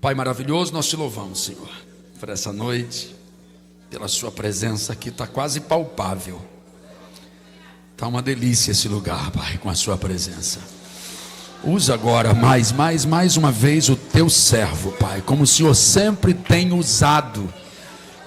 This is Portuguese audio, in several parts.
Pai maravilhoso, nós te louvamos, Senhor, por essa noite, pela sua presença aqui, está quase palpável. Está uma delícia esse lugar, Pai, com a sua presença. Usa agora mais uma vez o teu servo, Pai, como o Senhor sempre tem usado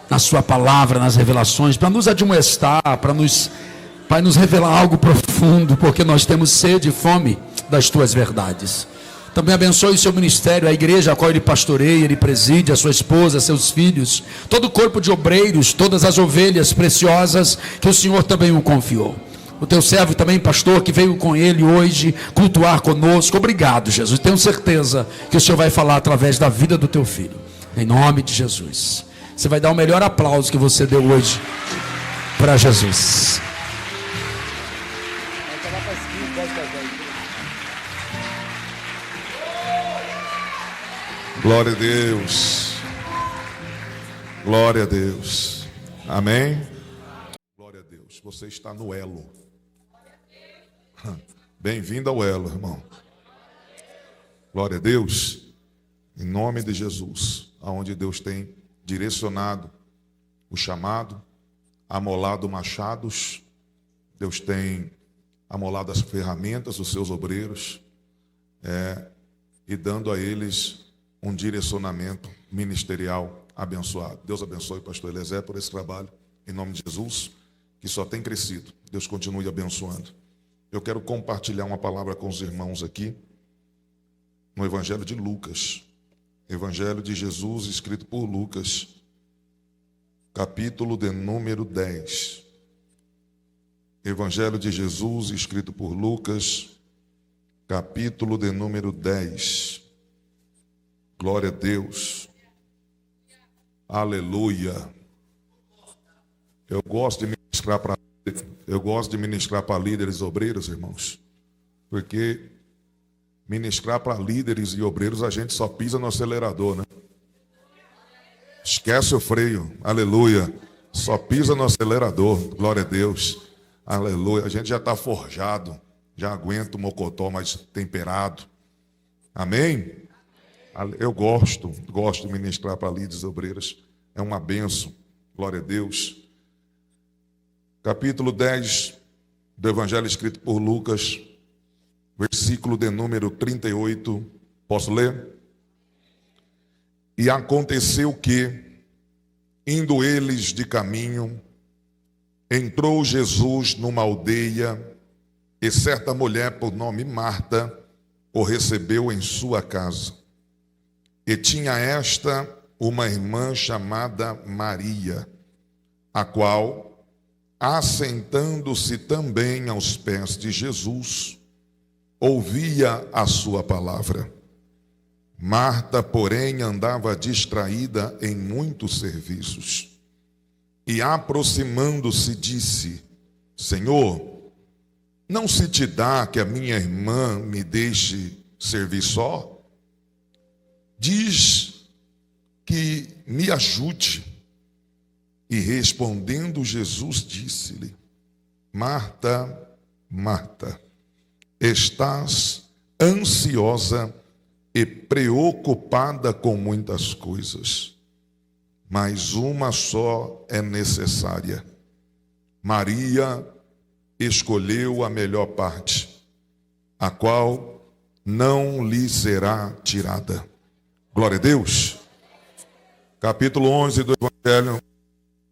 na sua palavra, nas revelações, para nos admoestar, para nos revelar algo profundo, porque nós temos sede e fome das tuas verdades. Também abençoe o seu ministério, a igreja a qual ele pastoreia, ele preside, a sua esposa, seus filhos, todo o corpo de obreiros, todas as ovelhas preciosas que o Senhor também o confiou. O teu servo também, pastor, que veio com ele hoje cultuar conosco. Obrigado, Jesus. Tenho certeza que o Senhor vai falar através da vida do teu filho. Em nome de Jesus. Você vai dar o melhor aplauso que você deu hoje para Jesus. Glória a Deus. Glória a Deus. Amém. Glória a Deus. Você está no elo. Bem-vindo ao elo, irmão. Glória a Deus. Em nome de Jesus, aonde Deus tem direcionado o chamado, amolado machados, Deus tem amolado as ferramentas dos seus obreiros, e dando a eles um direcionamento ministerial abençoado. Deus abençoe o pastor Eliezer por esse trabalho, em nome de Jesus, que só tem crescido. Deus continue abençoando. Eu quero compartilhar uma palavra com os irmãos aqui, no Evangelho de Lucas, Evangelho de Jesus, escrito por Lucas, capítulo de número 10. Evangelho de Jesus, escrito por Lucas, capítulo de número 10. Glória a Deus. Aleluia. Eu gosto de ministrar para líderes e obreiros, irmãos, porque ministrar para líderes e obreiros a gente só pisa no acelerador, né? Esquece o freio. Aleluia. Só pisa no acelerador. Glória a Deus. Aleluia. A gente já está forjado, já aguenta o mocotó mais temperado. Amém? Eu gosto de ministrar para líderes e obreiras. É uma bênção. Glória a Deus. Capítulo 10 do Evangelho escrito por Lucas, versículo de número 38. Posso ler? E aconteceu que, indo eles de caminho, entrou Jesus numa aldeia, e certa mulher por nome Marta o recebeu em sua casa. E tinha esta uma irmã chamada Maria, a qual, assentando-se também aos pés de Jesus, ouvia a sua palavra. Marta, porém, andava distraída em muitos serviços. E aproximando-se, disse: Senhor, não se te dá que a minha irmã me deixe servir só? Diz que me ajude. E respondendo Jesus, disse-lhe: Marta, Marta, estás ansiosa e preocupada com muitas coisas, mas uma só é necessária. Maria escolheu a melhor parte, a qual não lhe será tirada. Glória a Deus. Capítulo 11 do Evangelho de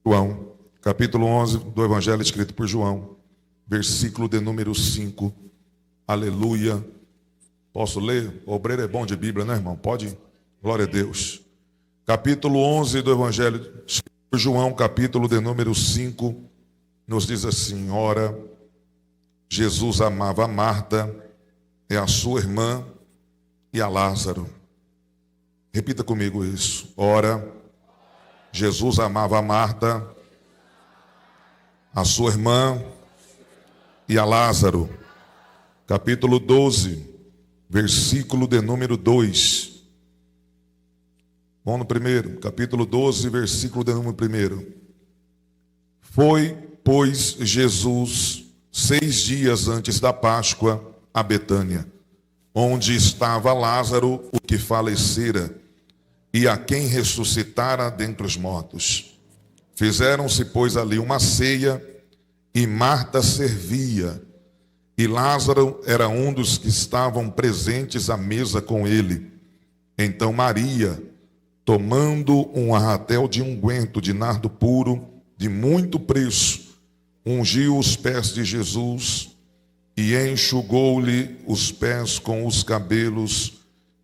João. Capítulo 11 do Evangelho escrito por João. Versículo de número 5. Aleluia. Posso ler? O obreiro é bom de Bíblia, né, irmão? Pode? Glória a Deus. Capítulo 11 do Evangelho escrito por João, capítulo de número 5, nos diz assim: Ora, Jesus amava a Marta, e a sua irmã, e a Lázaro. Repita comigo isso. Ora, Jesus amava a Marta, a sua irmã e a Lázaro. Capítulo 12, versículo de número 2. Vamos no primeiro. Capítulo 12, versículo de número 1. Foi, pois, Jesus 6 dias antes da Páscoa a Betânia, onde estava Lázaro, o que falecera, e a quem ressuscitara dentre os mortos. Fizeram-se, pois, ali uma ceia, e Marta servia, e Lázaro era um dos que estavam presentes à mesa com ele. Então Maria, tomando um arratel de unguento de nardo puro, de muito preço, ungiu os pés de Jesus e enxugou-lhe os pés com os cabelos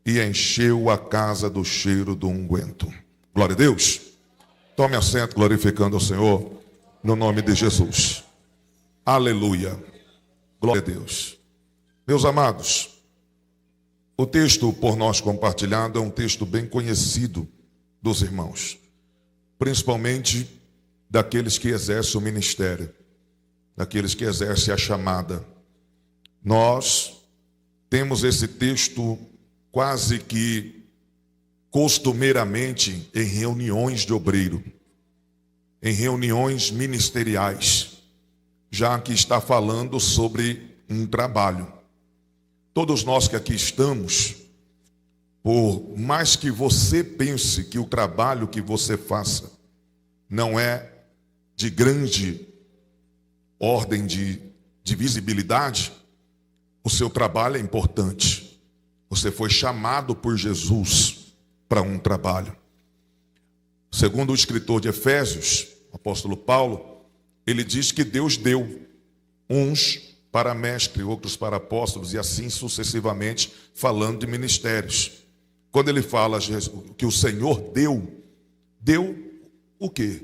e encheu a casa do cheiro do unguento. Glória a Deus. Tome assento, glorificando ao Senhor, no nome de Jesus. Aleluia. Glória a Deus. Meus amados, o texto por nós compartilhado é um texto bem conhecido dos irmãos, principalmente daqueles que exercem o ministério, daqueles que exercem a chamada. Nós temos esse texto quase que costumeiramente em reuniões de obreiro, em reuniões ministeriais, já que está falando sobre um trabalho. Todos nós que aqui estamos, por mais que você pense que o trabalho que você faça não é de grande ordem de visibilidade, o seu trabalho é importante. Você foi chamado por Jesus para um trabalho. Segundo o escritor de Efésios, o apóstolo Paulo, ele diz que Deus deu uns para mestre, outros para apóstolos, e assim sucessivamente, falando de ministérios. Quando ele fala que o Senhor deu o quê?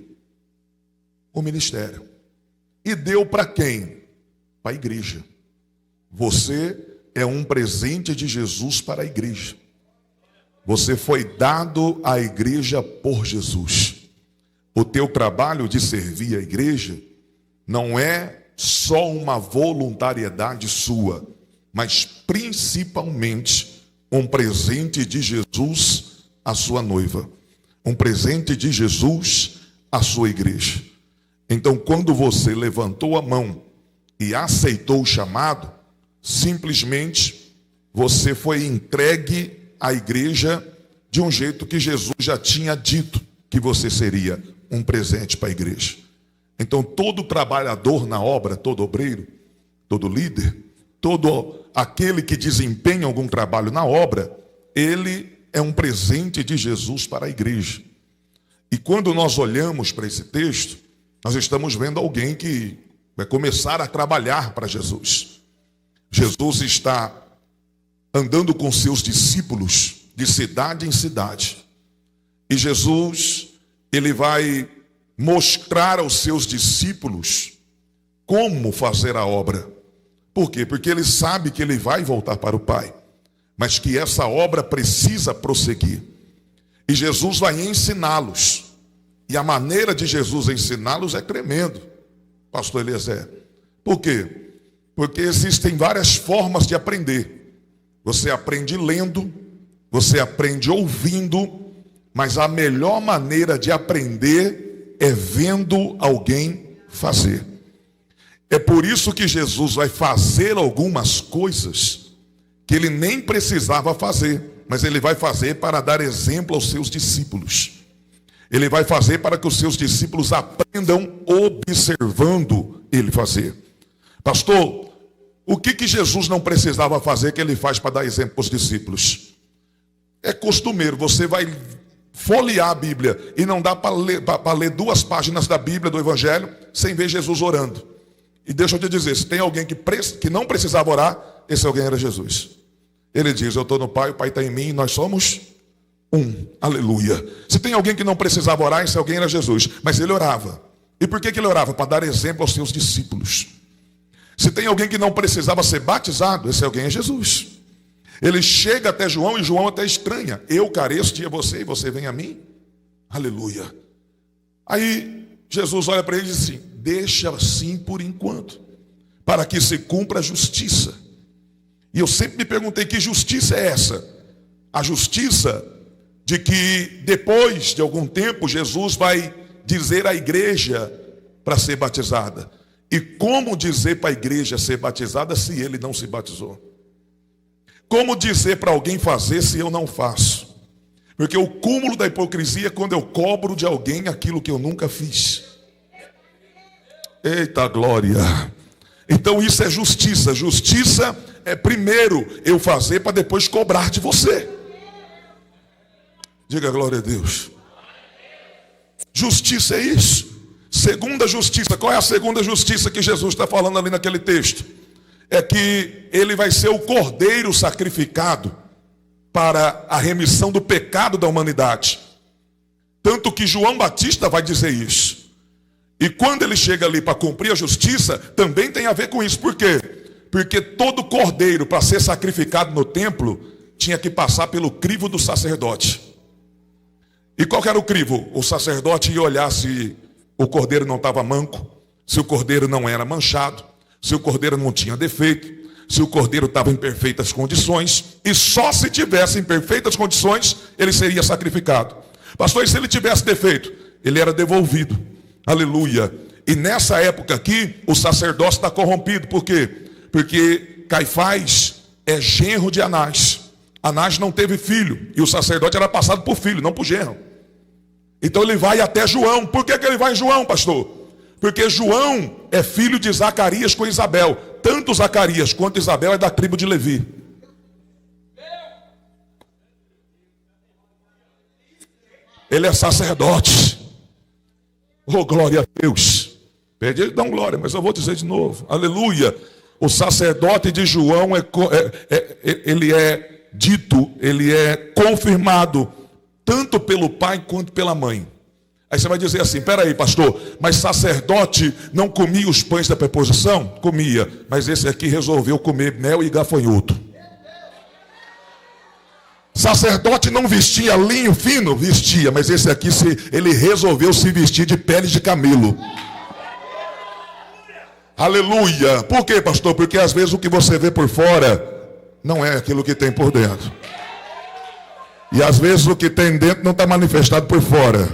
O ministério. E deu para quem? Para a igreja. Você é um presente de Jesus para a igreja. Você foi dado à igreja por Jesus. O teu trabalho de servir a igreja não é só uma voluntariedade sua, mas principalmente um presente de Jesus à sua noiva, um presente de Jesus à sua igreja. Então, quando você levantou a mão e aceitou o chamado, simplesmente você foi entregue à igreja de um jeito que Jesus já tinha dito que você seria um presente para a igreja. Então, todo trabalhador na obra, todo obreiro, todo líder, todo aquele que desempenha algum trabalho na obra, ele é um presente de Jesus para a igreja. E quando nós olhamos para esse texto, nós estamos vendo alguém que vai começar a trabalhar para Jesus. Jesus está andando com seus discípulos de cidade em cidade. E Jesus, ele vai mostrar aos seus discípulos como fazer a obra. Por quê? Porque ele sabe que ele vai voltar para o Pai, mas que essa obra precisa prosseguir. E Jesus vai ensiná-los. E a maneira de Jesus ensiná-los é tremendo, pastor Eliezer. Por quê? Porque existem várias formas de aprender. Você aprende lendo, você aprende ouvindo, mas a melhor maneira de aprender é vendo alguém fazer. É por isso que Jesus vai fazer algumas coisas que ele nem precisava fazer, mas ele vai fazer para dar exemplo aos seus discípulos. Ele vai fazer para que os seus discípulos aprendam observando ele fazer. Pastor, o que Jesus não precisava fazer que ele faz para dar exemplo para os discípulos? É costumeiro, você vai folhear a Bíblia e não dá para ler 2 páginas da Bíblia, do Evangelho, sem ver Jesus orando. E deixa eu te dizer, se tem alguém que não precisava orar, esse alguém era Jesus. Ele diz, eu estou no Pai, o Pai está em mim, nós somos um. Aleluia. Se tem alguém que não precisava orar, esse alguém era Jesus. Mas ele orava. E por que ele orava? Para dar exemplo aos seus discípulos. Se tem alguém que não precisava ser batizado, esse alguém é Jesus. Ele chega até João e João até estranha. Eu careço de você e você vem a mim? Aleluia. Aí Jesus olha para ele e diz assim, deixa assim por enquanto, para que se cumpra a justiça. E eu sempre me perguntei, que justiça é essa? A justiça de que depois de algum tempo Jesus vai dizer à igreja para ser batizada. E como dizer para a igreja ser batizada se ele não se batizou? Como dizer para alguém fazer se eu não faço? Porque o cúmulo da hipocrisia é quando eu cobro de alguém aquilo que eu nunca fiz. Eita glória! Então isso é justiça. Justiça é primeiro eu fazer para depois cobrar de você. Diga glória a Deus. Justiça é isso. Segunda justiça. Qual é a segunda justiça que Jesus está falando ali naquele texto? É que ele vai ser o cordeiro sacrificado para a remissão do pecado da humanidade. Tanto que João Batista vai dizer isso. E quando ele chega ali para cumprir a justiça, também tem a ver com isso. Por quê? Porque todo cordeiro, para ser sacrificado no templo, tinha que passar pelo crivo do sacerdote. E qual que era o crivo? O sacerdote ia olhar se o cordeiro não estava manco, se o cordeiro não era manchado, se o cordeiro não tinha defeito, se o cordeiro estava em perfeitas condições, e só se tivesse em perfeitas condições, ele seria sacrificado. Pastor, e se ele tivesse defeito? Ele era devolvido. Aleluia. E nessa época aqui, o sacerdócio está corrompido. Por quê? Porque Caifás é genro de Anás. Anás não teve filho, e o sacerdote era passado por filho, não por genro. Então ele vai até João. Por que ele vai em João, pastor? Porque João é filho de Zacarias com Isabel. Tanto Zacarias quanto Isabel é da tribo de Levi. Ele é sacerdote. Oh, glória a Deus. Perdi, ele dá glória, mas eu vou dizer de novo. Aleluia. O sacerdote de João ele é dito, ele é confirmado tanto pelo pai quanto pela mãe. Aí você vai dizer assim, peraí pastor, mas sacerdote não comia os pães da preposição? Comia, mas esse aqui resolveu comer mel e gafanhoto. Sacerdote não vestia linho fino? Vestia, mas esse aqui ele resolveu se vestir de pele de camelo. Aleluia. Por quê, pastor? Porque às vezes o que você vê por fora não é aquilo que tem por dentro. E às vezes o que tem dentro não está manifestado por fora.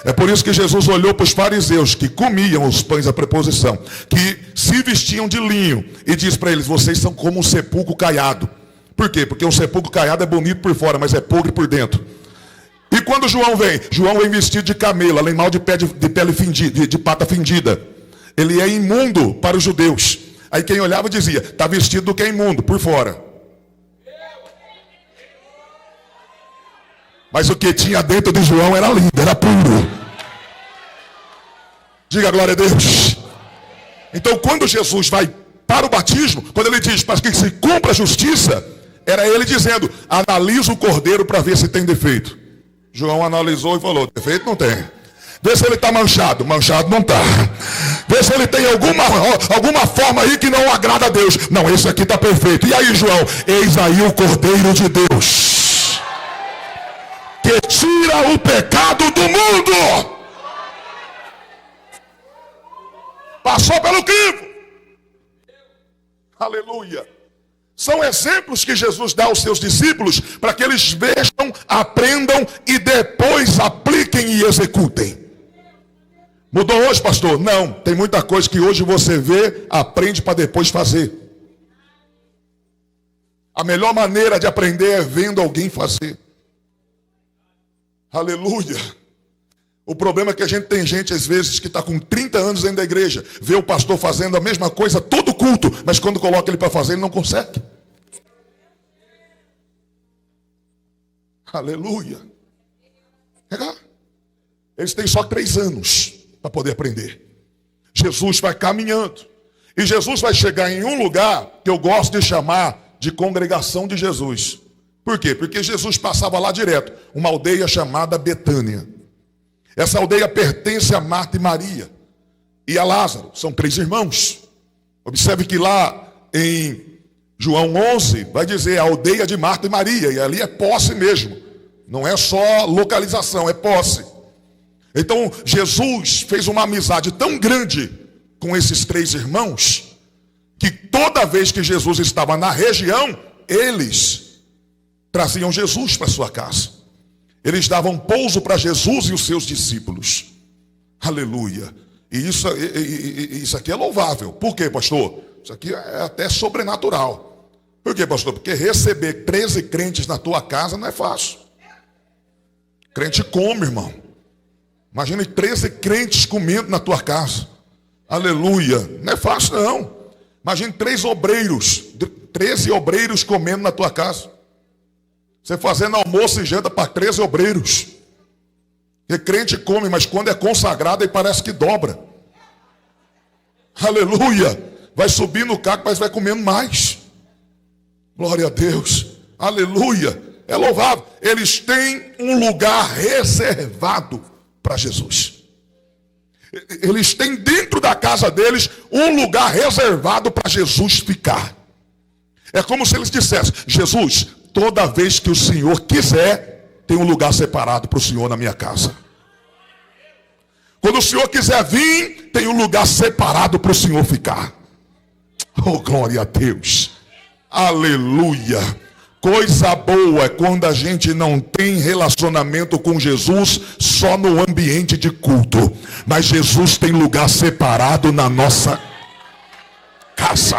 É por isso que Jesus olhou para os fariseus que comiam os pães da preposição, que se vestiam de linho, e diz para eles, vocês são como um sepulcro caiado. Por quê? Porque um sepulcro caiado é bonito por fora, mas é podre por dentro. E quando João vem vestido de camelo, animal de pele fendida, de pata fendida. Ele é imundo para os judeus. Aí quem olhava dizia, está vestido do que é imundo, por fora. Mas o que tinha dentro de João era lindo, era puro. Diga glória a Deus. Então quando Jesus vai para o batismo, quando ele diz para que se cumpra a justiça, era ele dizendo, analisa o cordeiro para ver se tem defeito. João analisou e falou, defeito não tem. Vê se ele está manchado, manchado não está. Vê se ele tem alguma forma aí que não agrada a Deus. Não, esse aqui está perfeito. E aí João, eis aí o cordeiro de Deus, que tira o pecado do mundo. Passou pelo crivo. Aleluia. São exemplos que Jesus dá aos seus discípulos para que eles vejam, aprendam e depois apliquem e executem. Mudou hoje, pastor? Não, tem muita coisa que hoje você vê, aprende para depois fazer. A melhor maneira de aprender é vendo alguém fazer. Aleluia. O problema é que a gente tem gente, às vezes, que está com 30 anos dentro da igreja, vê o pastor fazendo a mesma coisa todo culto, mas quando coloca ele para fazer, ele não consegue. Aleluia. Eles têm só 3 anos para poder aprender. Jesus vai caminhando. E Jesus vai chegar em um lugar que eu gosto de chamar de congregação de Jesus. Por quê? Porque Jesus passava lá direto. Uma aldeia chamada Betânia. Essa aldeia pertence a Marta e Maria e a Lázaro. São 3 irmãos. Observe que lá em João 11 vai dizer a aldeia de Marta e Maria. E ali é posse mesmo. Não é só localização, é posse. Então Jesus fez uma amizade tão grande com esses 3 irmãos, que toda vez que Jesus estava na região, eles traziam Jesus para sua casa. Eles davam pouso para Jesus e os seus discípulos. Aleluia. E isso aqui é louvável. Por quê, pastor? Isso aqui é até sobrenatural. Por quê, pastor? Porque receber 13 crentes na tua casa não é fácil. Crente come, irmão. Imagine 13 crentes comendo na tua casa. Aleluia. Não é fácil, não. Imagine 13 obreiros comendo na tua casa. Você fazendo almoço e janta para 13 obreiros. E crente come, mas quando é consagrado, aí parece que dobra. Aleluia. Vai subir no carro, mas vai comendo mais. Glória a Deus. Aleluia. É louvável. Eles têm um lugar reservado para Jesus. Eles têm dentro da casa deles um lugar reservado para Jesus ficar. É como se eles dissessem: Jesus, toda vez que o Senhor quiser, tem um lugar separado para o Senhor na minha casa. Quando o Senhor quiser vir, tem um lugar separado para o Senhor ficar. Oh, glória a Deus. Aleluia. Coisa boa é quando a gente não tem relacionamento com Jesus só no ambiente de culto. Mas Jesus tem lugar separado na nossa casa.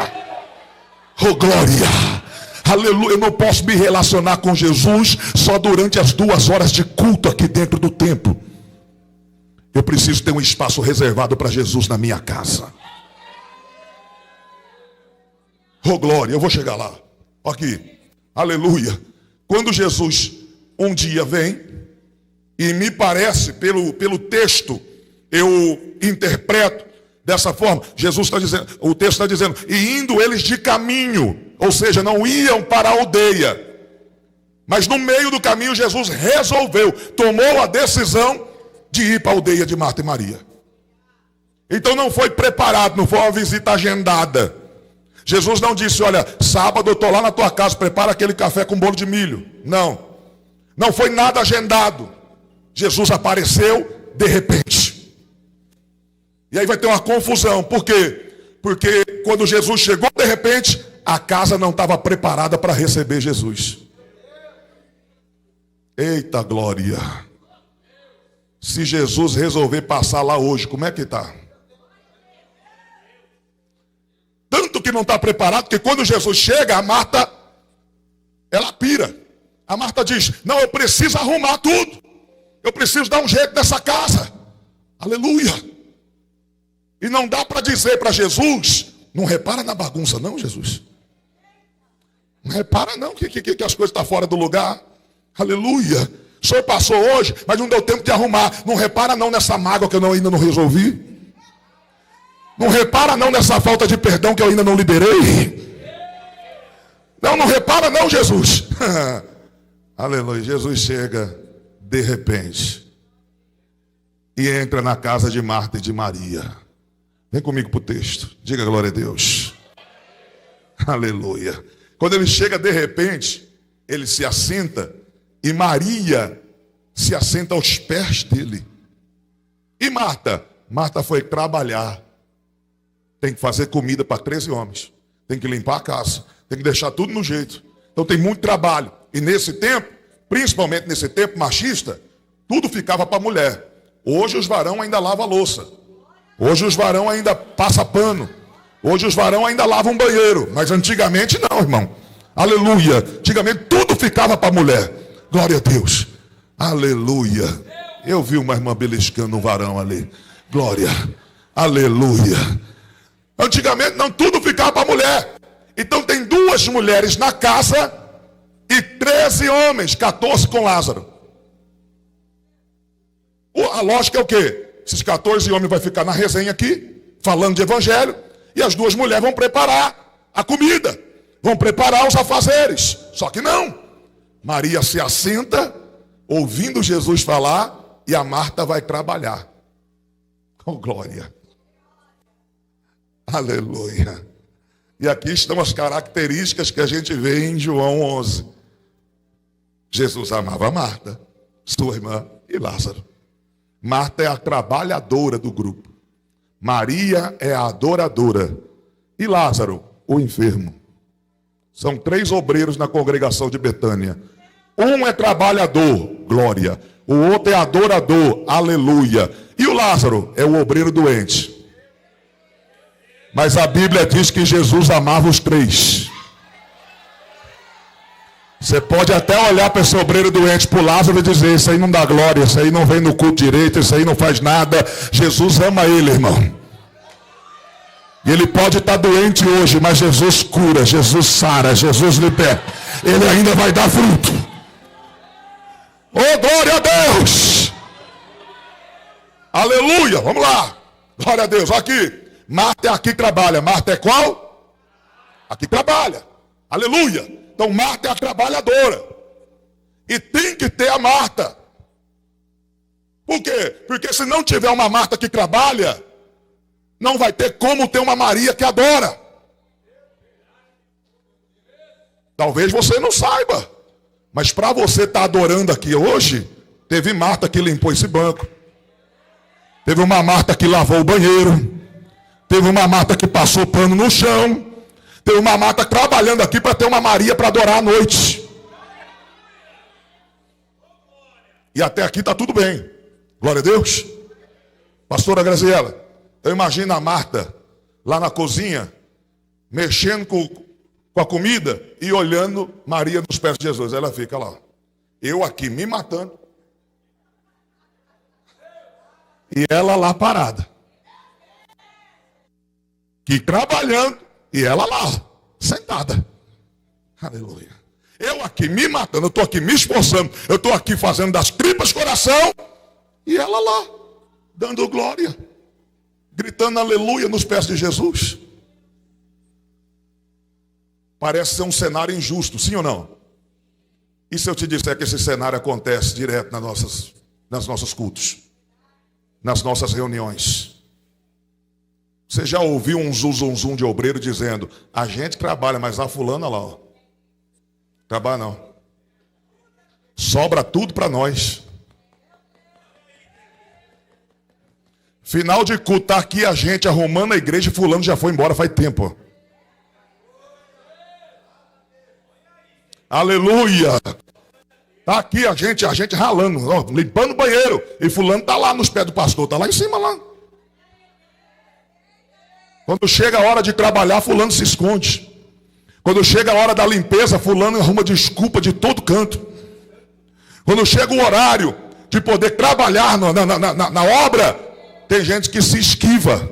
Oh, glória. Aleluia. Eu não posso me relacionar com Jesus só durante as 2 horas de culto aqui dentro do templo. Eu preciso ter um espaço reservado para Jesus na minha casa. Oh, glória. Eu vou chegar lá. Aqui. Aleluia. Quando Jesus um dia vem, e me parece, pelo texto, eu interpreto dessa forma. Jesus está dizendo, o texto está dizendo, e indo eles de caminho, ou seja, não iam para a aldeia. Mas no meio do caminho Jesus tomou a decisão de ir para a aldeia de Marta e Maria. Então não foi preparado, não foi uma visita agendada. Jesus não disse: olha, sábado eu estou lá na tua casa, prepara aquele café com bolo de milho. Não foi nada agendado. Jesus apareceu de repente. E aí vai ter uma confusão. Por quê? Porque quando Jesus chegou de repente, a casa não estava preparada para receber Jesus. Eita glória. Se Jesus resolver passar lá hoje, como é que está? Tanto que não está preparado, que quando Jesus chega, a Marta, ela pira. A Marta diz: não, eu preciso arrumar tudo. Eu preciso dar um jeito nessa casa. Aleluia. E não dá para dizer para Jesus: não repara na bagunça não, Jesus. Não repara não que as coisas estão fora do lugar. Aleluia. O senhor passou hoje, mas não deu tempo de arrumar. Não repara não nessa mágoa que eu ainda não resolvi. Não repara não nessa falta de perdão que eu ainda não liberei. Não repara não, Jesus. Aleluia. Jesus chega de repente e entra na casa de Marta e de Maria. Vem comigo para o texto. Diga glória a Deus. Aleluia. Quando ele chega de repente, ele se assenta e Maria se assenta aos pés dele. E Marta foi trabalhar. Tem que fazer comida para 13 homens. Tem que limpar a casa. Tem que deixar tudo no jeito. Então tem muito trabalho. E nesse tempo, principalmente nesse tempo machista, tudo ficava para a mulher. Hoje os varão ainda lavam a louça. Hoje os varão ainda passa pano. Hoje os varão ainda lavam um banheiro. Mas antigamente não, irmão. Aleluia. Antigamente tudo ficava para a mulher. Glória a Deus. Aleluia. Eu vi uma irmã beliscando um varão ali. Glória. Aleluia. Antigamente não, tudo ficava para a mulher. Então tem 2 mulheres na casa e 13 homens, 14 com Lázaro. A lógica é o quê? Esses 14 homens vão ficar na resenha aqui, falando de evangelho, e as 2 mulheres vão preparar a comida, vão preparar os afazeres. Só que não. Maria se assenta, ouvindo Jesus falar, e a Marta vai trabalhar. Oh, glória. Aleluia. E aqui estão as características que a gente vê em João 11. Jesus amava Marta, sua irmã e Lázaro. Marta é a trabalhadora do grupo. Maria é a adoradora. E Lázaro, o enfermo. São 3 obreiros na congregação de Betânia. Um é trabalhador, glória. O outro é adorador, aleluia. E o Lázaro é o obreiro doente. Mas a Bíblia diz que Jesus amava os 3. Você pode até olhar para esse obreiro doente, para o Lázaro e dizer: isso aí não dá glória, isso aí não vem no culto direito, isso aí não faz nada. Jesus ama ele, irmão. E ele pode estar doente hoje, mas Jesus cura, Jesus sara, Jesus liberta. Ele ainda vai dar fruto. Oh, glória a Deus! Aleluia, vamos lá. Glória a Deus, aqui. Marta é aqui que trabalha. Marta é qual? Aqui trabalha. Aleluia. Então Marta é a trabalhadora. E tem que ter a Marta. Por quê? Porque se não tiver uma Marta que trabalha, não vai ter como ter uma Maria que adora. Talvez você não saiba, mas para você estar adorando aqui hoje, teve Marta que limpou esse banco. Teve uma Marta que lavou o banheiro. Teve uma Marta que passou pano no chão. Teve uma Marta trabalhando aqui para ter uma Maria para adorar à noite. E até aqui está tudo bem. Glória a Deus. Pastora Graziela, eu imagino a Marta lá na cozinha, mexendo com a comida e olhando Maria nos pés de Jesus. Ela fica lá. Eu aqui me matando. E ela lá parada. Que trabalhando. E ela lá, sentada. Aleluia. Eu aqui me matando. Eu estou aqui me esforçando. Eu estou aqui fazendo das tripas coração. E ela lá, dando glória. Gritando aleluia nos pés de Jesus. Parece ser um cenário injusto, sim ou não? E se eu te disser que esse cenário acontece direto nas nossos cultos? Nas nossas reuniões? Você já ouviu um zum de obreiro dizendo: a gente trabalha, mas a fulana lá, ó, trabalha não. Sobra tudo para nós. Final de culto, tá aqui a gente arrumando a igreja e fulano já foi embora faz tempo. Ó. Aleluia. Tá aqui a gente ralando, ó, limpando o banheiro. E fulano tá lá nos pés do pastor, tá lá em cima lá. Quando chega a hora de trabalhar, fulano se esconde. Quando chega a hora da limpeza, fulano arruma desculpa de todo canto. Quando chega o horário de poder trabalhar na obra, tem gente que se esquiva.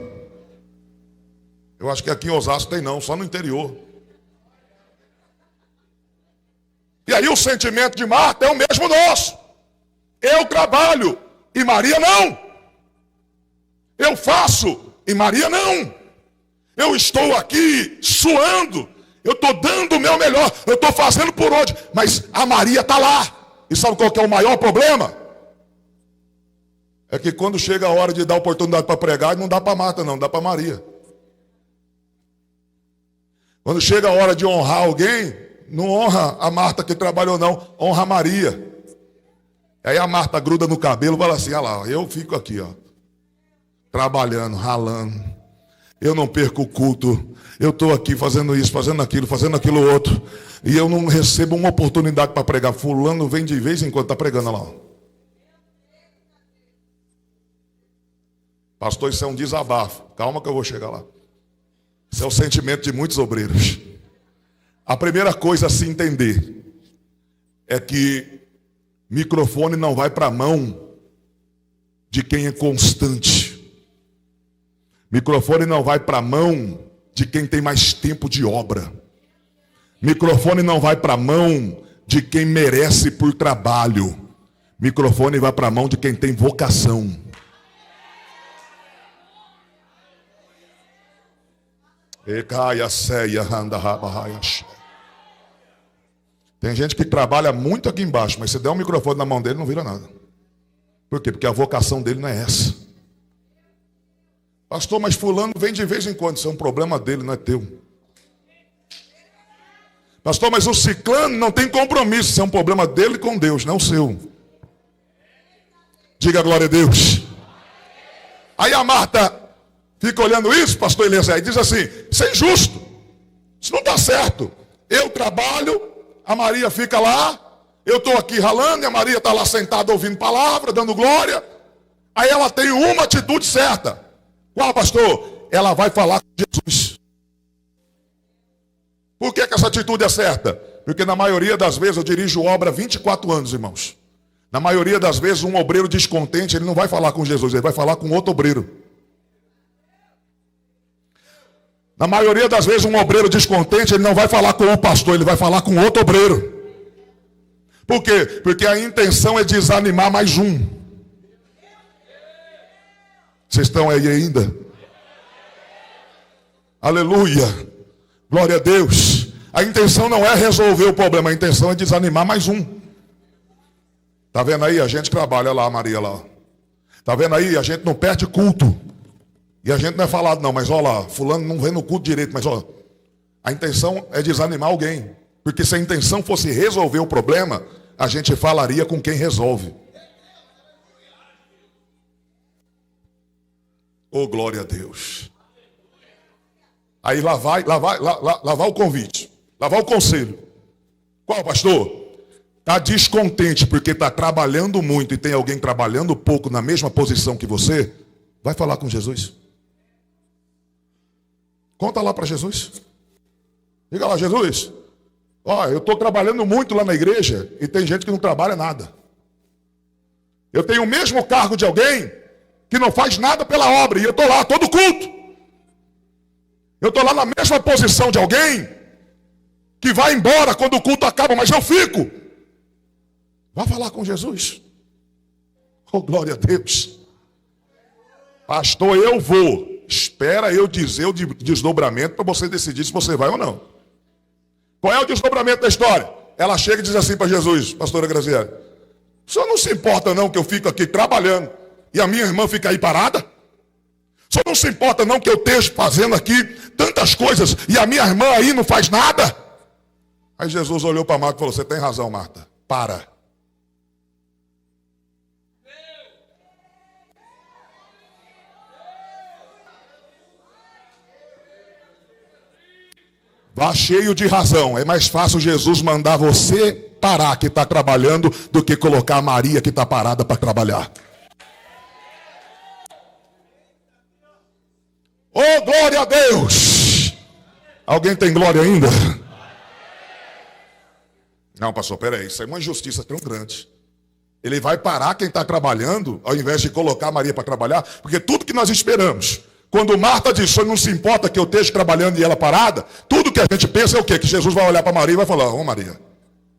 Eu acho que aqui em Osasco tem não, só no interior. E aí o sentimento de Marta é o mesmo nosso. Eu trabalho e Maria não. Eu faço e Maria não. Eu estou aqui suando. Eu estou dando o meu melhor. Eu estou fazendo por onde. Mas a Maria está lá. E sabe qual que é o maior problema? É que quando chega a hora de dar oportunidade para pregar, não dá para Marta não, dá para Maria. Quando chega a hora de honrar alguém, não honra a Marta que trabalhou não, honra a Maria. Aí a Marta gruda no cabelo e fala assim: olha lá, eu fico aqui, ó, trabalhando, ralando. Eu não perco o culto. Eu estou aqui fazendo isso, fazendo aquilo outro. E eu não recebo uma oportunidade para pregar. Fulano vem de vez em quando, está pregando lá. Pastor, isso é um desabafo. Calma que eu vou chegar lá. Isso é o sentimento de muitos obreiros. A primeira coisa a se entender é que microfone não vai para a mão de quem é constante. Microfone não vai para a mão de quem tem mais tempo de obra. Microfone não vai para a mão de quem merece por trabalho. Microfone vai para a mão de quem tem vocação. Tem gente que trabalha muito aqui embaixo, mas se der um microfone na mão dele, não vira nada. Por quê? Porque a vocação dele não é essa. Pastor, mas fulano vem de vez em quando. Isso é um problema dele, não é teu. Pastor, mas o ciclano não tem compromisso. Isso é um problema dele com Deus, não o seu. Diga glória a Deus. Aí a Marta fica olhando isso, pastor Eliezer, e diz assim: isso é injusto. Isso não está certo. Eu trabalho, a Maria fica lá. Eu estou aqui ralando e a Maria está lá sentada ouvindo palavra, dando glória. Aí ela tem uma atitude certa. Qual, pastor? Ela vai falar com Jesus. Por que essa atitude é certa? Porque na maioria das vezes eu dirijo obra há 24 anos, irmãos. Na maioria das vezes um obreiro descontente, ele não vai falar com Jesus, ele vai falar com outro obreiro. Na maioria das vezes um obreiro descontente, ele não vai falar com o pastor, ele vai falar com outro obreiro. Por quê? Porque a intenção é desanimar mais um. Vocês estão aí ainda? Aleluia. Glória a Deus. A intenção não é resolver o problema, a intenção é desanimar mais um. Tá vendo aí? A gente trabalha lá, Maria lá. Tá vendo aí? A gente não perde culto. E a gente não é falado não, mas olha lá, fulano não vem no culto direito, mas ó, a intenção é desanimar alguém. Porque se a intenção fosse resolver o problema, a gente falaria com quem resolve. Oh, glória a Deus. Aí lá vai o convite, lá vai o conselho. Qual, pastor? Está descontente porque está trabalhando muito e tem alguém trabalhando pouco na mesma posição que você? Vai falar com Jesus. Conta lá para Jesus. Diga lá, Jesus, ó, eu estou trabalhando muito lá na igreja e tem gente que não trabalha nada. Eu tenho o mesmo cargo de alguém que não faz nada pela obra e eu estou lá todo culto. Eu estou lá na mesma posição de alguém que vai embora quando o culto acaba, mas eu fico. Vai falar com Jesus. Oh, glória a Deus. Pastor, eu vou. Espera eu dizer o desdobramento para você decidir se você vai ou não. Qual é o desdobramento da história? Ela chega e diz assim para Jesus, pastora Graziela, o senhor não se importa não que eu fico aqui trabalhando e a minha irmã fica aí parada? O senhor não se importa não que eu esteja fazendo aqui tantas coisas e a minha irmã aí não faz nada? Aí Jesus olhou para Marta e falou, você tem razão, Marta, para. Vá cheio de razão. É mais fácil Jesus mandar você parar que está trabalhando do que colocar a Maria que está parada para trabalhar. Oh, glória a Deus! Alguém tem glória ainda? Não, pastor, peraí, isso é uma injustiça tão grande. Ele vai parar quem está trabalhando, ao invés de colocar a Maria para trabalhar, porque tudo que nós esperamos, quando Marta diz, o senhor não se importa que eu esteja trabalhando e ela parada, tudo que a gente pensa é o quê? Que Jesus vai olhar para Maria e vai falar, ô Maria,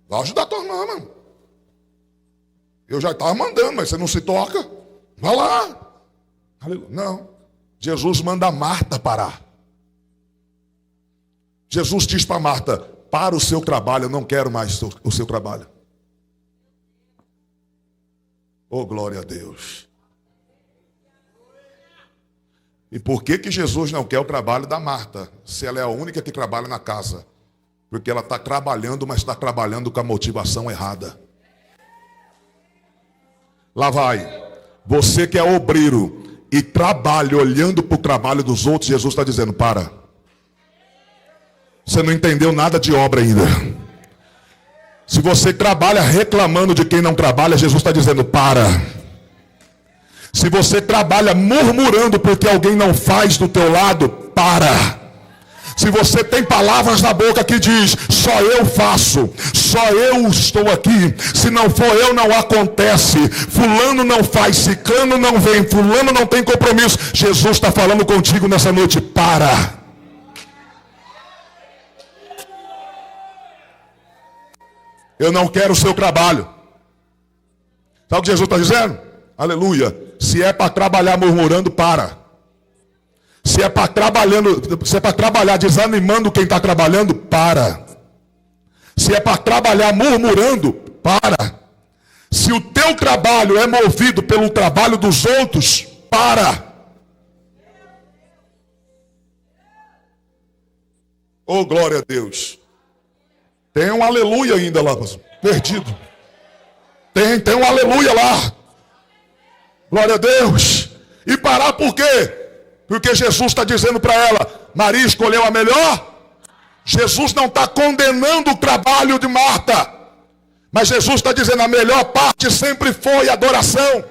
vai ajudar a tua irmã, mano. Eu já estava mandando, mas você não se toca. Vai lá. Não. Jesus manda Marta parar. Jesus diz para Marta, para o seu trabalho, eu não quero mais o seu trabalho. Oh, glória a Deus. E por que Jesus não quer o trabalho da Marta, se ela é a única que trabalha na casa? Porque ela está trabalhando, mas está trabalhando com a motivação errada. Lá vai. Você que é obreiro e trabalha olhando para o trabalho dos outros, Jesus está dizendo, para. Você não entendeu nada de obra ainda. Se você trabalha reclamando de quem não trabalha, Jesus está dizendo, para. Se você trabalha murmurando porque alguém não faz do teu lado, para. Se você tem palavras na boca que diz, só eu faço, só eu estou aqui, se não for eu não acontece, fulano não faz, ciclano não vem, fulano não tem compromisso, Jesus está falando contigo nessa noite, para. Eu não quero o seu trabalho. Sabe o que Jesus está dizendo? Aleluia. Se é para trabalhar murmurando, para. Se é para trabalhar desanimando quem está trabalhando, para. Se é para trabalhar murmurando, para. Se o teu trabalho é movido pelo trabalho dos outros, para. Oh, glória a Deus. Tem um aleluia ainda lá, perdido. Tem um aleluia lá. Glória a Deus. E parar por quê? Porque Jesus está dizendo para ela, Maria escolheu a melhor. Jesus não está condenando o trabalho de Marta. Mas Jesus está dizendo, a melhor parte sempre foi a adoração.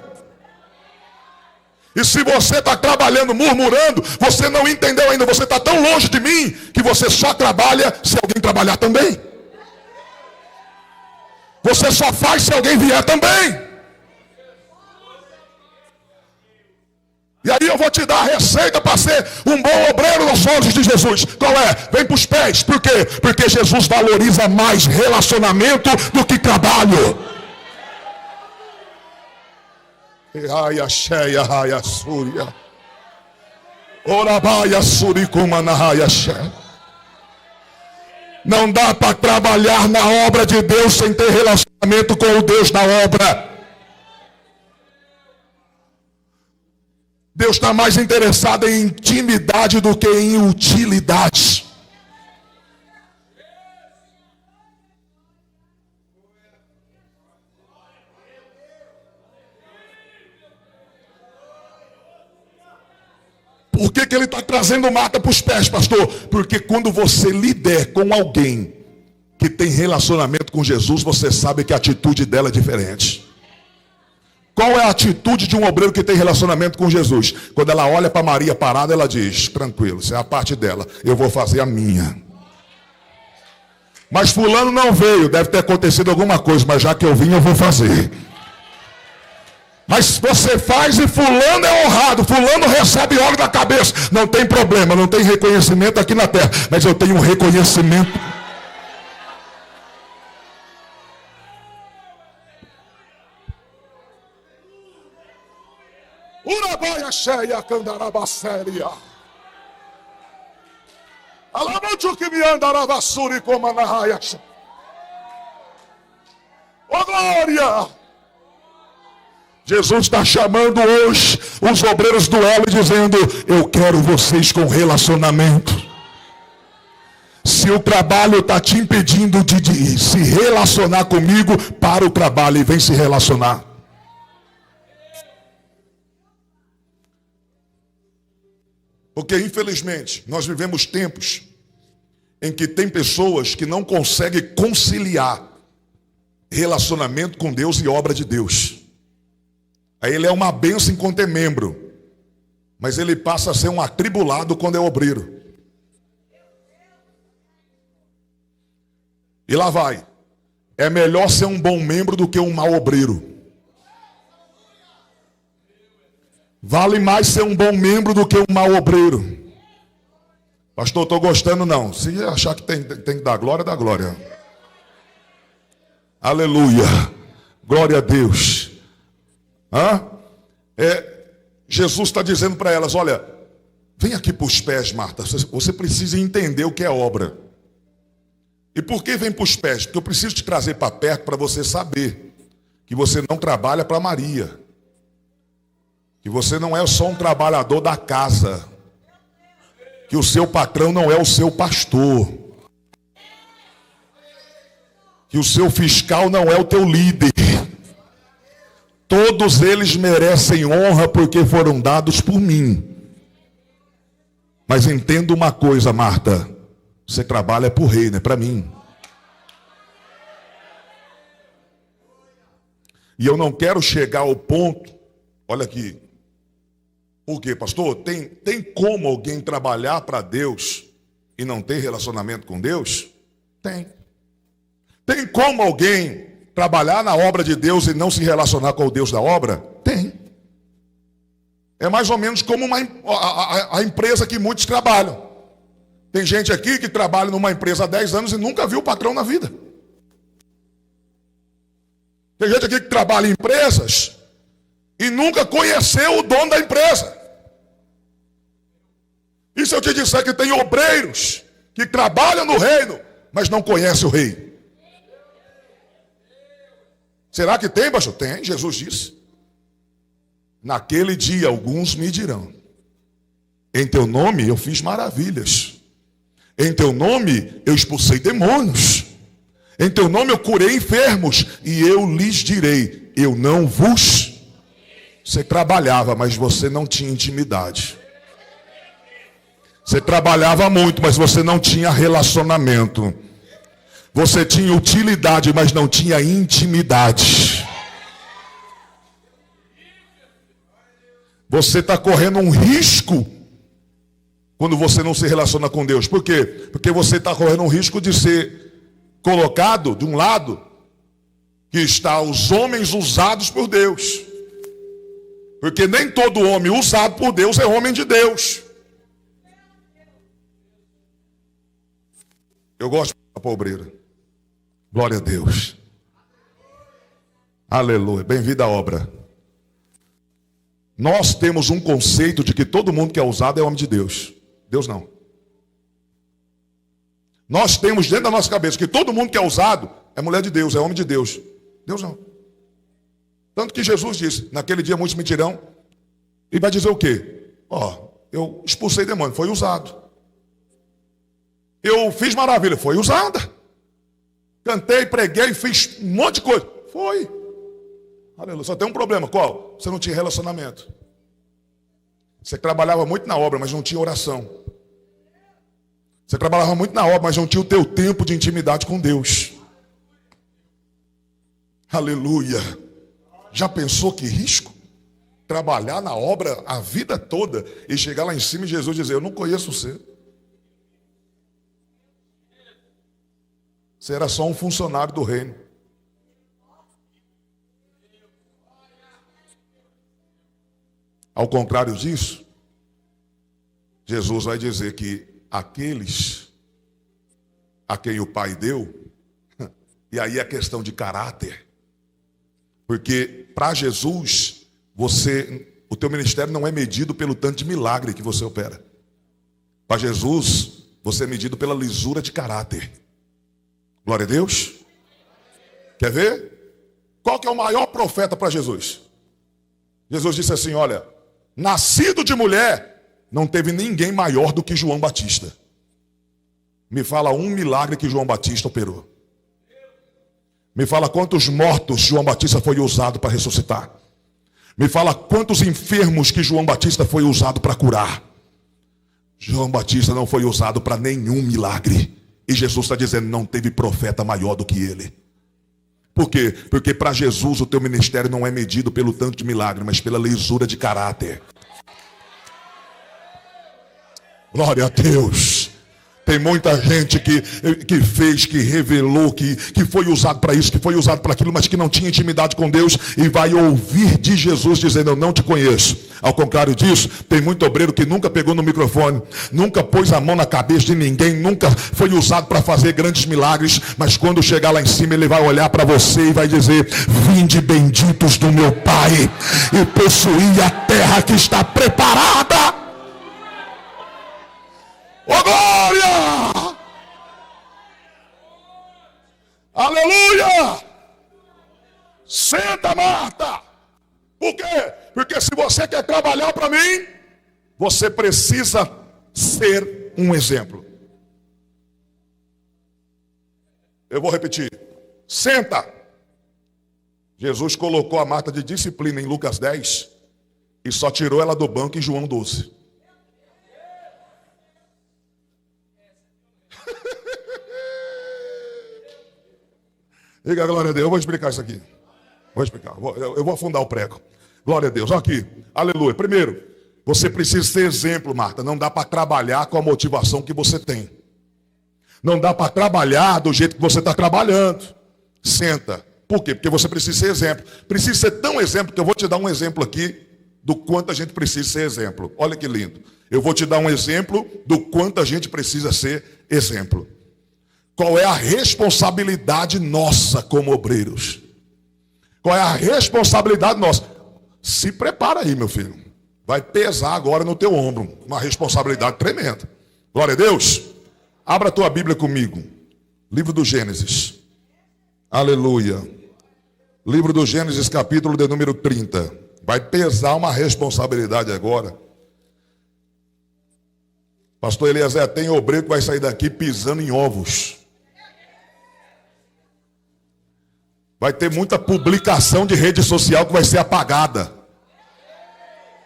E se você está trabalhando, murmurando, você não entendeu ainda, você está tão longe de mim, que você só trabalha se alguém trabalhar também. Você só faz se alguém vier também. E aí eu vou te dar a receita para ser um bom obreiro nos olhos de Jesus. Qual é? Vem para os pés. Por quê? Porque Jesus valoriza mais relacionamento do que trabalho. Raia cheia, raia súria. Orabaia suricuma na raia cheia. Não dá para trabalhar na obra de Deus sem ter relacionamento com o Deus da obra. Deus está mais interessado em intimidade do que em utilidade. Por que ele está trazendo Marta para os pés, pastor? Porque quando você lida com alguém que tem relacionamento com Jesus, você sabe que a atitude dela é diferente. Qual é a atitude de um obreiro que tem relacionamento com Jesus? Quando ela olha para Maria parada, ela diz: tranquilo, isso é a parte dela, eu vou fazer a minha. Mas fulano não veio, deve ter acontecido alguma coisa, mas já que eu vim, eu vou fazer. Mas você faz e fulano é honrado, fulano recebe óleo da cabeça. Não tem problema, não tem reconhecimento aqui na terra, mas eu tenho um reconhecimento. Urabaia cheia, candarabasséria. Alamancho que me andarabassuri como a narraia. Ô glória! Jesus está chamando hoje os obreiros do elo e dizendo: eu quero vocês com relacionamento. Se o trabalho está te impedindo de se relacionar comigo, para o trabalho e vem se relacionar. Porque infelizmente nós vivemos tempos em que tem pessoas que não conseguem conciliar relacionamento com Deus e obra de Deus. Aí ele é uma bênção enquanto é membro, mas ele passa a ser um atribulado quando é obreiro. E lá vai. É melhor ser um bom membro do que um mau obreiro. Vale mais ser um bom membro do que um mau obreiro. Pastor, estou gostando não. Se achar que tem que dar glória, dá glória. Aleluia. Glória a Deus. Jesus está dizendo para elas: olha, vem aqui para os pés, Marta. Você precisa entender o que é obra. E por que vem para os pés? Porque eu preciso te trazer para perto para você saber que você não trabalha para Maria. Que você não é só um trabalhador da casa. Que o seu patrão não é o seu pastor. Que o seu fiscal não é o teu líder. Todos eles merecem honra porque foram dados por mim. Mas entenda uma coisa, Marta. Você trabalha para o rei, não é para mim. E eu não quero chegar ao ponto. Olha aqui. Por quê, pastor? Tem como alguém trabalhar para Deus e não ter relacionamento com Deus? Tem. Tem como alguém trabalhar na obra de Deus e não se relacionar com o Deus da obra? Tem. É mais ou menos como a empresa que muitos trabalham. Tem gente aqui que trabalha numa empresa há 10 anos e nunca viu o patrão na vida. Tem gente aqui que trabalha em empresas e nunca conheceu o dono da empresa. E se eu te disser que tem obreiros que trabalham no reino, mas não conhecem o rei? Será que tem, pastor? Tem, Jesus disse. Naquele dia alguns me dirão: em teu nome eu fiz maravilhas. Em teu nome eu expulsei demônios. Em teu nome eu curei enfermos. E eu lhes direi: eu não vos... Você trabalhava, mas você não tinha intimidade. Você trabalhava muito, mas você não tinha relacionamento. Você tinha utilidade, mas não tinha intimidade. Você está correndo um risco quando você não se relaciona com Deus. Por quê? Porque você está correndo um risco de ser colocado de um lado que está os homens usados por Deus. Porque nem todo homem usado por Deus é homem de Deus. Eu gosto da pobreira. Glória a Deus. Aleluia. Bem-vindo à obra. Nós temos um conceito de que todo mundo que é usado é homem de Deus. Deus não. Nós temos dentro da nossa cabeça que todo mundo que é usado é mulher de Deus, é homem de Deus. Deus não. Tanto que Jesus disse, naquele dia muitos mentirão, e vai dizer o quê? Eu expulsei demônio, foi usado. Eu fiz maravilha, foi usada. Cantei, preguei, fiz um monte de coisa. Foi. Aleluia. Só tem um problema, qual? Você não tinha relacionamento. Você trabalhava muito na obra, mas não tinha oração. Você trabalhava muito na obra, mas não tinha o teu tempo de intimidade com Deus. Aleluia. Já pensou que risco? Trabalhar na obra a vida toda e chegar lá em cima e Jesus dizer, eu não conheço você. Você era só um funcionário do reino. Ao contrário disso, Jesus vai dizer que aqueles a quem o Pai deu, e aí é questão de caráter, porque para Jesus, o teu ministério não é medido pelo tanto de milagre que você opera. Para Jesus, você é medido pela lisura de caráter. Glória a Deus. Quer ver? Qual que é o maior profeta para Jesus? Jesus disse assim, olha, nascido de mulher, não teve ninguém maior do que João Batista. Me fala um milagre que João Batista operou. Me fala quantos mortos João Batista foi usado para ressuscitar. Me fala quantos enfermos que João Batista foi usado para curar. João Batista não foi usado para nenhum milagre. E Jesus está dizendo, não teve profeta maior do que ele. Por quê? Porque para Jesus o teu ministério não é medido pelo tanto de milagre, mas pela lisura de caráter. Glória a Deus. Tem muita gente que fez, que revelou, que foi usado para isso, que foi usado para aquilo, mas que não tinha intimidade com Deus e vai ouvir de Jesus dizendo, eu não te conheço. Ao contrário disso, tem muito obreiro que nunca pegou no microfone, nunca pôs a mão na cabeça de ninguém, nunca foi usado para fazer grandes milagres, mas quando chegar lá em cima ele vai olhar para você e vai dizer, vinde benditos do meu Pai e possuí a terra que está preparada. Oh, glória! Aleluia! Senta, Marta! Por quê? Porque se você quer trabalhar para mim, você precisa ser um exemplo. Eu vou repetir. Senta! Jesus colocou a Marta de disciplina em Lucas 10 e só tirou ela do banco em João 12. Diga glória a Deus, eu vou explicar isso aqui. Vou explicar, eu vou afundar o prego. Glória a Deus, olha aqui, aleluia. Primeiro, você precisa ser exemplo, Marta. Não dá para trabalhar com a motivação que você tem. Não dá para trabalhar do jeito que você está trabalhando. Senta. Por quê? Porque você precisa ser exemplo. Precisa ser tão exemplo que eu vou te dar um exemplo aqui do quanto a gente precisa ser exemplo. Olha que lindo. Eu vou te dar um exemplo do quanto a gente precisa ser exemplo. Qual é a responsabilidade nossa como obreiros? Qual é a responsabilidade nossa? Se prepara aí, meu filho. Vai pesar agora no teu ombro. Uma responsabilidade tremenda. Glória a Deus. Abra a tua Bíblia comigo. Livro do Gênesis. Aleluia. Livro do Gênesis, capítulo de número 30. Vai pesar uma responsabilidade agora. Pastor Eliezer, tem obreiro que vai sair daqui pisando em ovos. Vai ter muita publicação de rede social que vai ser apagada.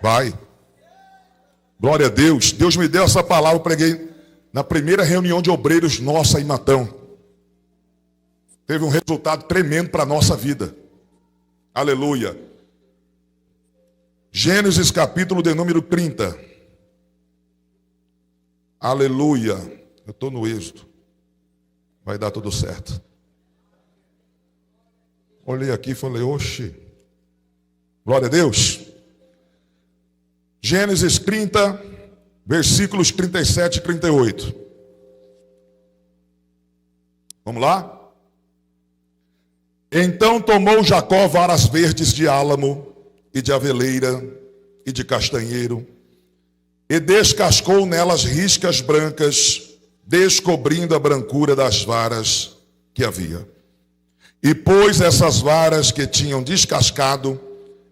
Vai. Glória a Deus. Deus me deu essa palavra, eu preguei na primeira reunião de obreiros nossa em Matão. Teve um resultado tremendo para a nossa vida. Aleluia. Gênesis capítulo de número 30. Aleluia. Eu estou no êxodo. Vai dar tudo certo. Olhei aqui e falei, oxe, glória a Deus. Gênesis 30, versículos 37 e 38. Vamos lá? Então tomou Jacó varas verdes de álamo e de aveleira e de castanheiro, e descascou nelas riscas brancas, descobrindo a brancura das varas que havia. E pôs essas varas que tinham descascado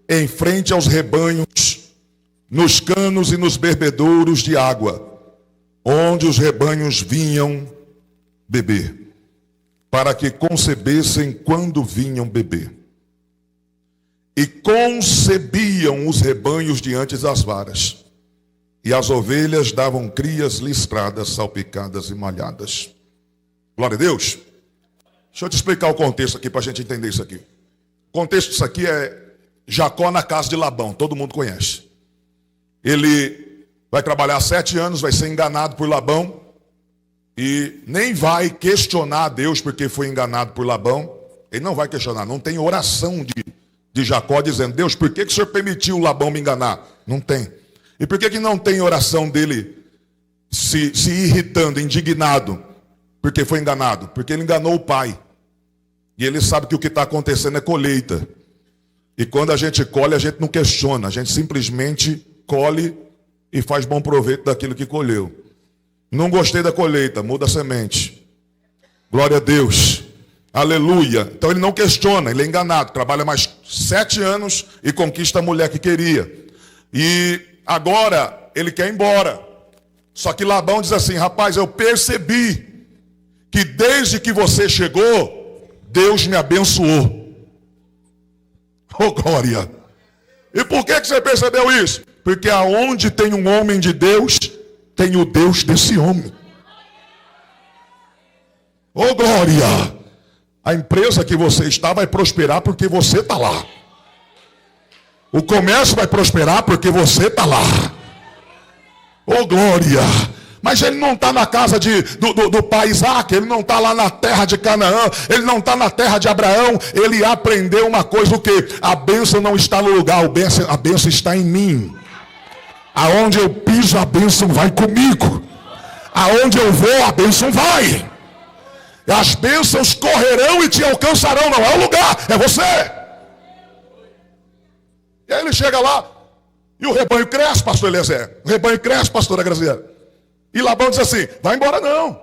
em frente aos rebanhos, nos canos e nos bebedouros de água, onde os rebanhos vinham beber, para que concebessem quando vinham beber. E concebiam os rebanhos diante das varas, e as ovelhas davam crias listradas, salpicadas e malhadas. Glória a Deus. Deixa eu te explicar o contexto aqui para a gente entender isso aqui. O contexto disso aqui é Jacó na casa de Labão, todo mundo conhece. Ele vai trabalhar 7 anos, vai ser enganado por Labão, e nem vai questionar a Deus porque foi enganado por Labão. Ele não vai questionar, não tem oração de Jacó dizendo, Deus, por que o Senhor permitiu Labão me enganar? Não tem. E por que não tem oração dele se irritando, indignado, porque foi enganado? Porque ele enganou o pai. E ele sabe que o que está acontecendo é colheita. E quando a gente colhe, a gente não questiona, a gente simplesmente colhe e faz bom proveito daquilo que colheu. Não gostei da colheita, muda a semente. Glória a Deus. Aleluia. Então ele não questiona, ele é enganado. Trabalha mais 7 anos e conquista a mulher que queria. E agora ele quer ir embora. Só que Labão diz assim, rapaz, eu percebi que desde que você chegou, Deus me abençoou. Oh, glória. E por que você percebeu isso? Porque aonde tem um homem de Deus, tem o Deus desse homem. Oh, glória. A empresa que você está vai prosperar porque você está lá. O comércio vai prosperar porque você está lá. Oh, glória. Mas ele não está na casa do pai Isaac, ele não está lá na terra de Canaã, ele não está na terra de Abraão. Ele aprendeu uma coisa, o quê? A bênção não está no lugar, a bênção está em mim. Aonde eu piso, a bênção vai comigo. Aonde eu vou, a bênção vai. As bênçãos correrão e te alcançarão, não é o lugar, é você. E aí ele chega lá, e o rebanho cresce, pastor Eliezer. O rebanho cresce, pastora Graziela. E Labão diz assim, vai embora não.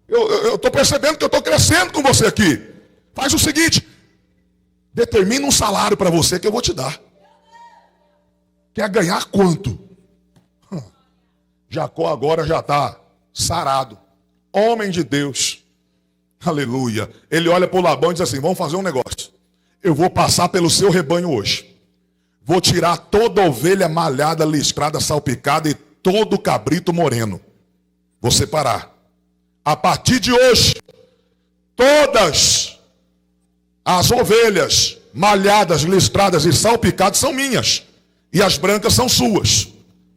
Eu estou percebendo que eu estou crescendo com você aqui. Faz o seguinte, determina um salário para você que eu vou te dar. Quer ganhar quanto? Jacó agora já está sarado. Homem de Deus. Aleluia. Ele olha para o Labão e diz assim, vamos fazer um negócio. Eu vou passar pelo seu rebanho hoje. Vou tirar toda a ovelha malhada, listrada, salpicada e todo cabrito moreno. Vou separar. A partir de hoje, todas as ovelhas malhadas, listradas e salpicadas são minhas. E as brancas são suas.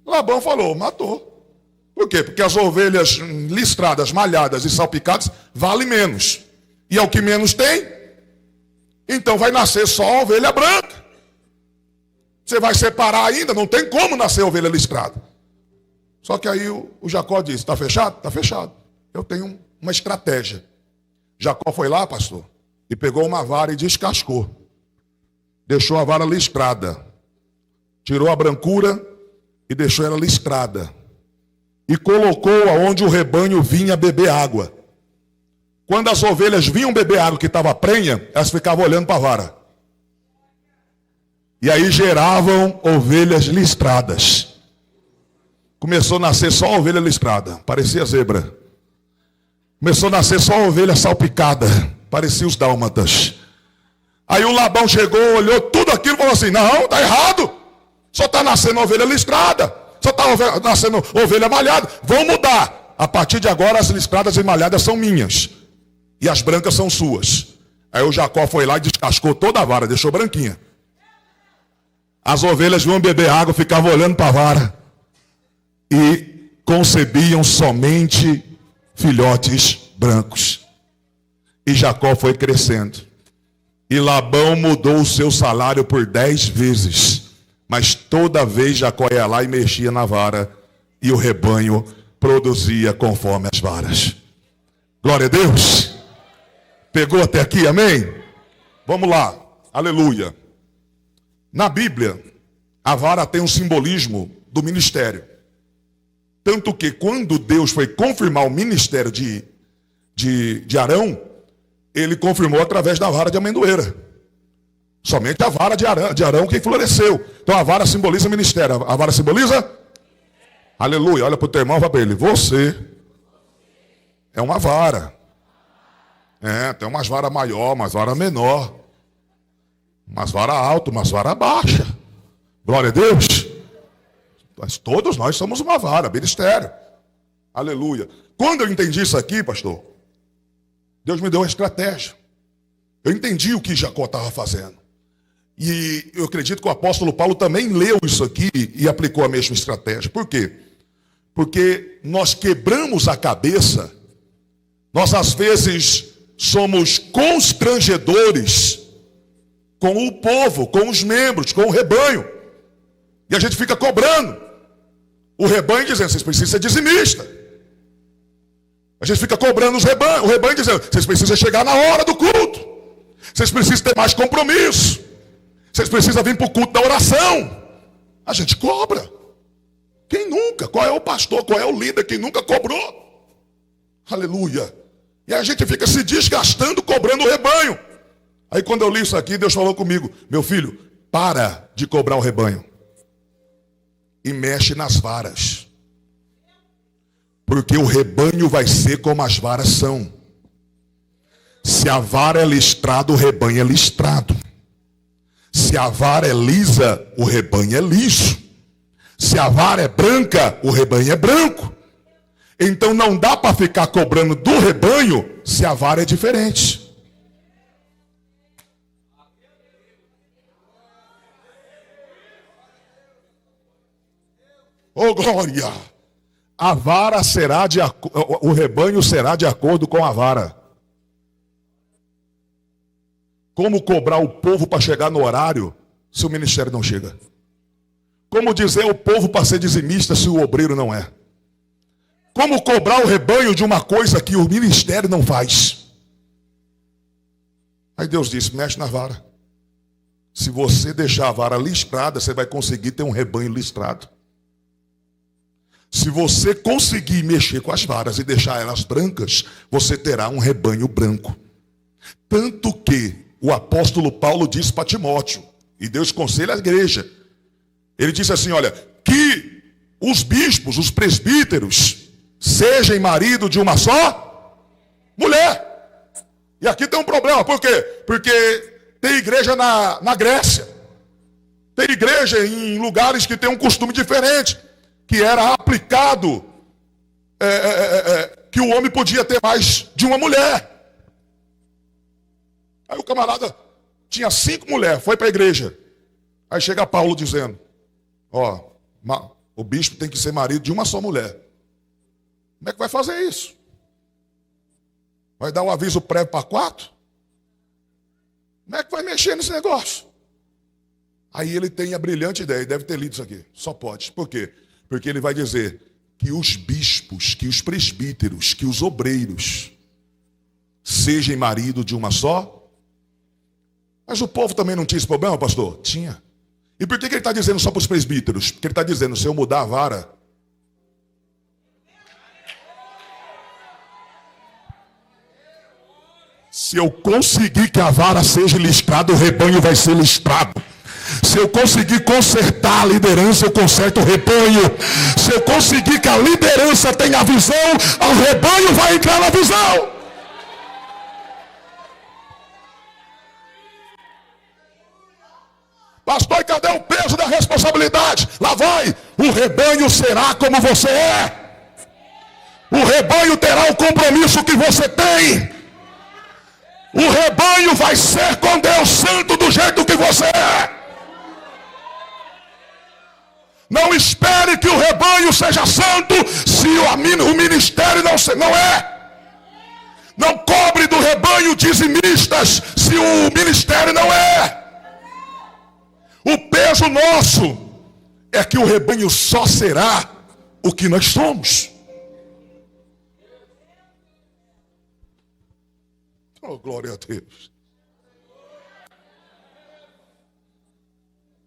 Labão falou, matou. Por quê? Porque as ovelhas listradas, malhadas e salpicadas valem menos. E é o que menos tem. Então vai nascer só a ovelha branca. Você vai separar ainda, não tem como nascer ovelha listrada. Só que aí o Jacó disse, está fechado? Está fechado. Eu tenho uma estratégia. Jacó foi lá, pastor, e pegou uma vara e descascou. Deixou a vara listrada. Tirou a brancura e deixou ela listrada. E colocou aonde o rebanho vinha beber água. Quando as ovelhas vinham beber água que estava prenha, elas ficavam olhando para a vara. E aí geravam ovelhas listradas. Começou a nascer só ovelha listrada, parecia zebra. Começou a nascer só ovelha salpicada, parecia os dálmatas. Aí o Labão chegou, olhou tudo aquilo e falou assim, não, está errado. Só está nascendo ovelha listrada. Só está nascendo ovelha malhada. Vão mudar. A partir de agora as listradas e malhadas são minhas. E as brancas são suas. Aí o Jacó foi lá e descascou toda a vara, deixou branquinha. As ovelhas vinham beber água, ficavam olhando para a vara. E concebiam somente filhotes brancos. E Jacó foi crescendo. E Labão mudou o seu salário por 10 vezes. Mas toda vez Jacó ia lá e mexia na vara. E o rebanho produzia conforme as varas. Glória a Deus. Pegou até aqui, amém? Vamos lá, aleluia. Na Bíblia, a vara tem um simbolismo do ministério. Tanto que quando Deus foi confirmar o ministério de Arão, ele confirmou através da vara de amendoeira. Somente a vara de Arão que floresceu. Então a vara simboliza o ministério. A vara simboliza? Aleluia. Olha para o teu irmão e fala para ele: você é uma vara. Tem umas varas maior, umas varas menor. Umas varas altas, umas varas baixas. Glória a Deus. Mas todos nós somos uma vara, ministério. Aleluia. Quando eu entendi isso aqui, pastor, Deus me deu uma estratégia. Eu entendi o que Jacó estava fazendo. E eu acredito que o apóstolo Paulo também leu isso aqui e aplicou a mesma estratégia. Por quê? Porque nós quebramos a cabeça. Nós às vezes somos constrangedores com o povo, com os membros, com o rebanho. E a gente fica cobrando o rebanho, dizendo: vocês precisam ser dizimistas. A gente fica cobrando o rebanho dizendo: vocês precisam chegar na hora do culto. Vocês precisam ter mais compromisso. Vocês precisam vir para o culto da oração. A gente cobra. Quem nunca? Qual é o pastor, qual é o líder que nunca cobrou? Aleluia. E a gente fica se desgastando cobrando o rebanho. Aí quando eu li isso aqui, Deus falou comigo: meu filho, para de cobrar o rebanho e mexe nas varas. Porque o rebanho vai ser como as varas são. Se a vara é listrada, o rebanho é listrado. Se a vara é lisa, o rebanho é liso. Se a vara é branca, o rebanho é branco. Então não dá para ficar cobrando do rebanho se a vara é diferente. Oh glória! A vara será o rebanho será de acordo com a vara. Como cobrar o povo para chegar no horário se o ministério não chega? Como dizer ao povo para ser dizimista se o obreiro não é? Como cobrar o rebanho de uma coisa que o ministério não faz? Aí Deus disse: mexe na vara. Se você deixar a vara listrada, você vai conseguir ter um rebanho listrado. Se você conseguir mexer com as varas e deixar elas brancas, você terá um rebanho branco. Tanto que o apóstolo Paulo disse para Timóteo, e Deus conselha a igreja. Ele disse assim: olha, que os bispos, os presbíteros, sejam marido de uma só mulher. E aqui tem um problema, por quê? Porque tem igreja na Grécia, tem igreja em lugares que tem um costume diferente, que era aplicado, que o homem podia ter mais de uma mulher. Aí o camarada tinha 5 mulheres, foi para a igreja. Aí chega Paulo dizendo: o bispo tem que ser marido de uma só mulher. Como é que vai fazer isso? Vai dar um aviso prévio para 4? Como é que vai mexer nesse negócio? Aí ele tem a brilhante ideia, deve ter lido isso aqui, só pode. Por quê? Porque ele vai dizer que os bispos, que os presbíteros, que os obreiros sejam marido de uma só. Mas o povo também não tinha esse problema, pastor? Tinha. E por que ele está dizendo só para os presbíteros? Porque ele está dizendo: se eu mudar a vara, se eu conseguir que a vara seja listrada, o rebanho vai ser listrado. Se eu conseguir consertar a liderança, eu conserto o rebanho. Se eu conseguir que a liderança tenha visão, o rebanho vai entrar na visão. Pastor, e cadê o peso da responsabilidade? Lá vai. O rebanho será como você é. O rebanho terá o compromisso que você tem. O rebanho vai ser com Deus santo do jeito que você é. Não espere que o rebanho seja santo se o ministério não é. Não cobre do rebanho dizimistas se o ministério não é. O peso nosso é que o rebanho só será o que nós somos. Oh, glória a Deus.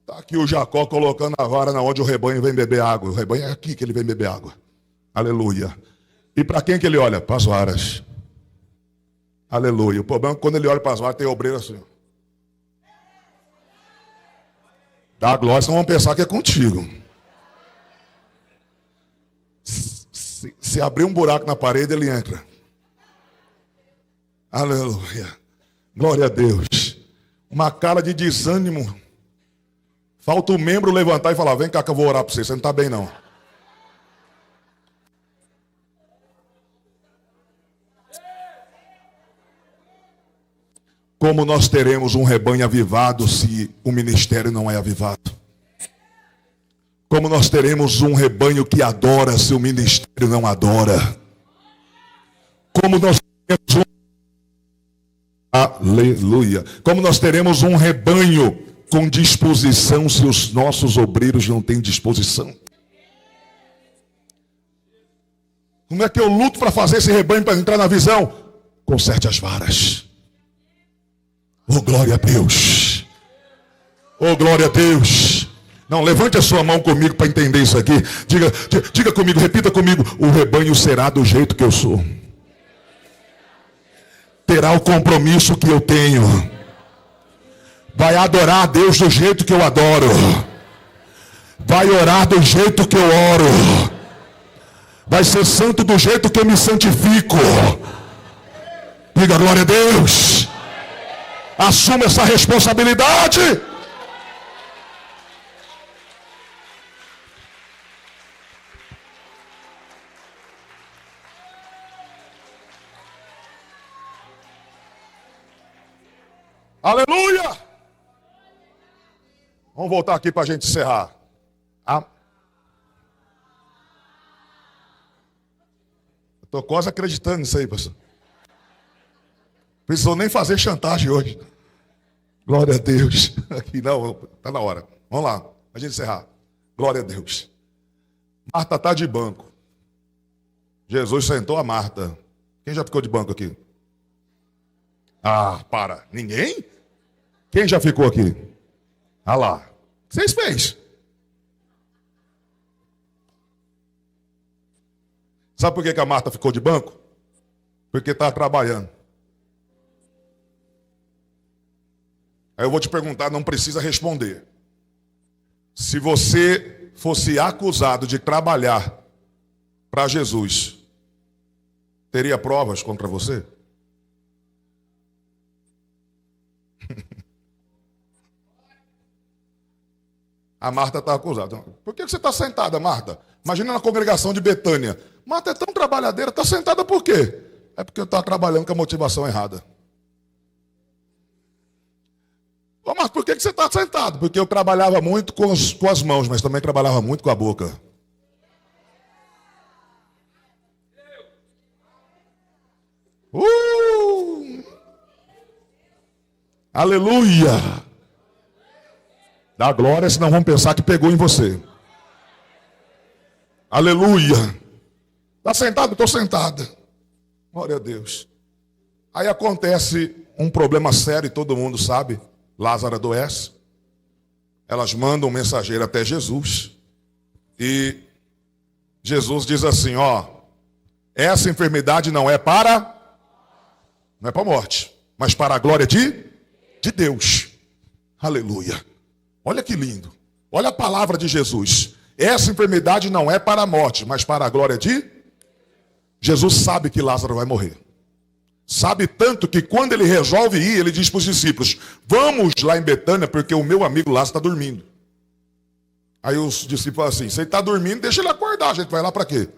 Está aqui o Jacó colocando a vara na onde o rebanho vem beber água. O rebanho é aqui que ele vem beber água. Aleluia. E para quem que ele olha? Para as varas. Aleluia. O problema é que quando ele olha para as varas, tem obreiro assim. Dá glória, senão vão pensar que é contigo. Se abrir um buraco na parede, ele entra. Aleluia. Glória a Deus. Uma cara de desânimo. Falta o membro levantar e falar: vem cá que eu vou orar para você. Você não está bem não. Como nós teremos um rebanho avivado se o ministério não é avivado? Como nós teremos um rebanho que adora se o ministério não adora? Como nós teremos aleluia. Como nós teremos um rebanho com disposição se os nossos obreiros não têm disposição? Como é que eu luto para fazer esse rebanho para entrar na visão? Conserte as varas. Oh, glória a Deus. Oh, glória a Deus. Não, levante a sua mão comigo para entender isso aqui. Diga comigo, repita comigo. O rebanho será do jeito que eu sou. Terá o compromisso que eu tenho. Vai adorar a Deus do jeito que eu adoro. Vai orar do jeito que eu oro. Vai ser santo do jeito que eu me santifico. Diga glória a Deus. Assuma essa responsabilidade. Aleluia! Vamos voltar aqui para a gente encerrar. Estou quase acreditando nisso aí, pastor. Precisou nem fazer chantagem hoje. Glória a Deus. Aqui não, está na hora. Vamos lá, a gente encerrar. Glória a Deus. Marta está de banco. Jesus sentou a Marta. Quem já ficou de banco aqui? Ah, para. Ninguém? Quem já ficou aqui? Ah lá. Vocês fez. Sabe por que a Marta ficou de banco? Porque está trabalhando. Aí eu vou te perguntar, não precisa responder. Se você fosse acusado de trabalhar para Jesus, teria provas contra você? A Marta está acusada. Por que você está sentada, Marta? Imagina na congregação de Betânia. Marta é tão trabalhadeira, está sentada por quê? É porque eu estou trabalhando com a motivação errada. Ô, Marta, por que você está sentado? Porque eu trabalhava muito com as mãos, mas também trabalhava muito com a boca. Aleluia! Dá glória, senão vão pensar que pegou em você. Aleluia! Está sentado? Estou sentada. Glória a Deus. Aí acontece um problema sério, e todo mundo sabe. Lázaro adoece. Elas mandam um mensageiro até Jesus. E Jesus diz assim, ó. Essa enfermidade não é para a morte, mas para a glória de Deus. Aleluia. Olha que lindo. Olha a palavra de Jesus. Essa enfermidade não é para a morte, mas para a glória de Jesus. Sabe que Lázaro vai morrer. Sabe tanto que quando ele resolve ir, ele diz para os discípulos, vamos lá em Betânia, porque o meu amigo Lázaro está dormindo. Aí os discípulos falam assim, se ele está dormindo, deixa ele acordar, a gente vai lá para quê?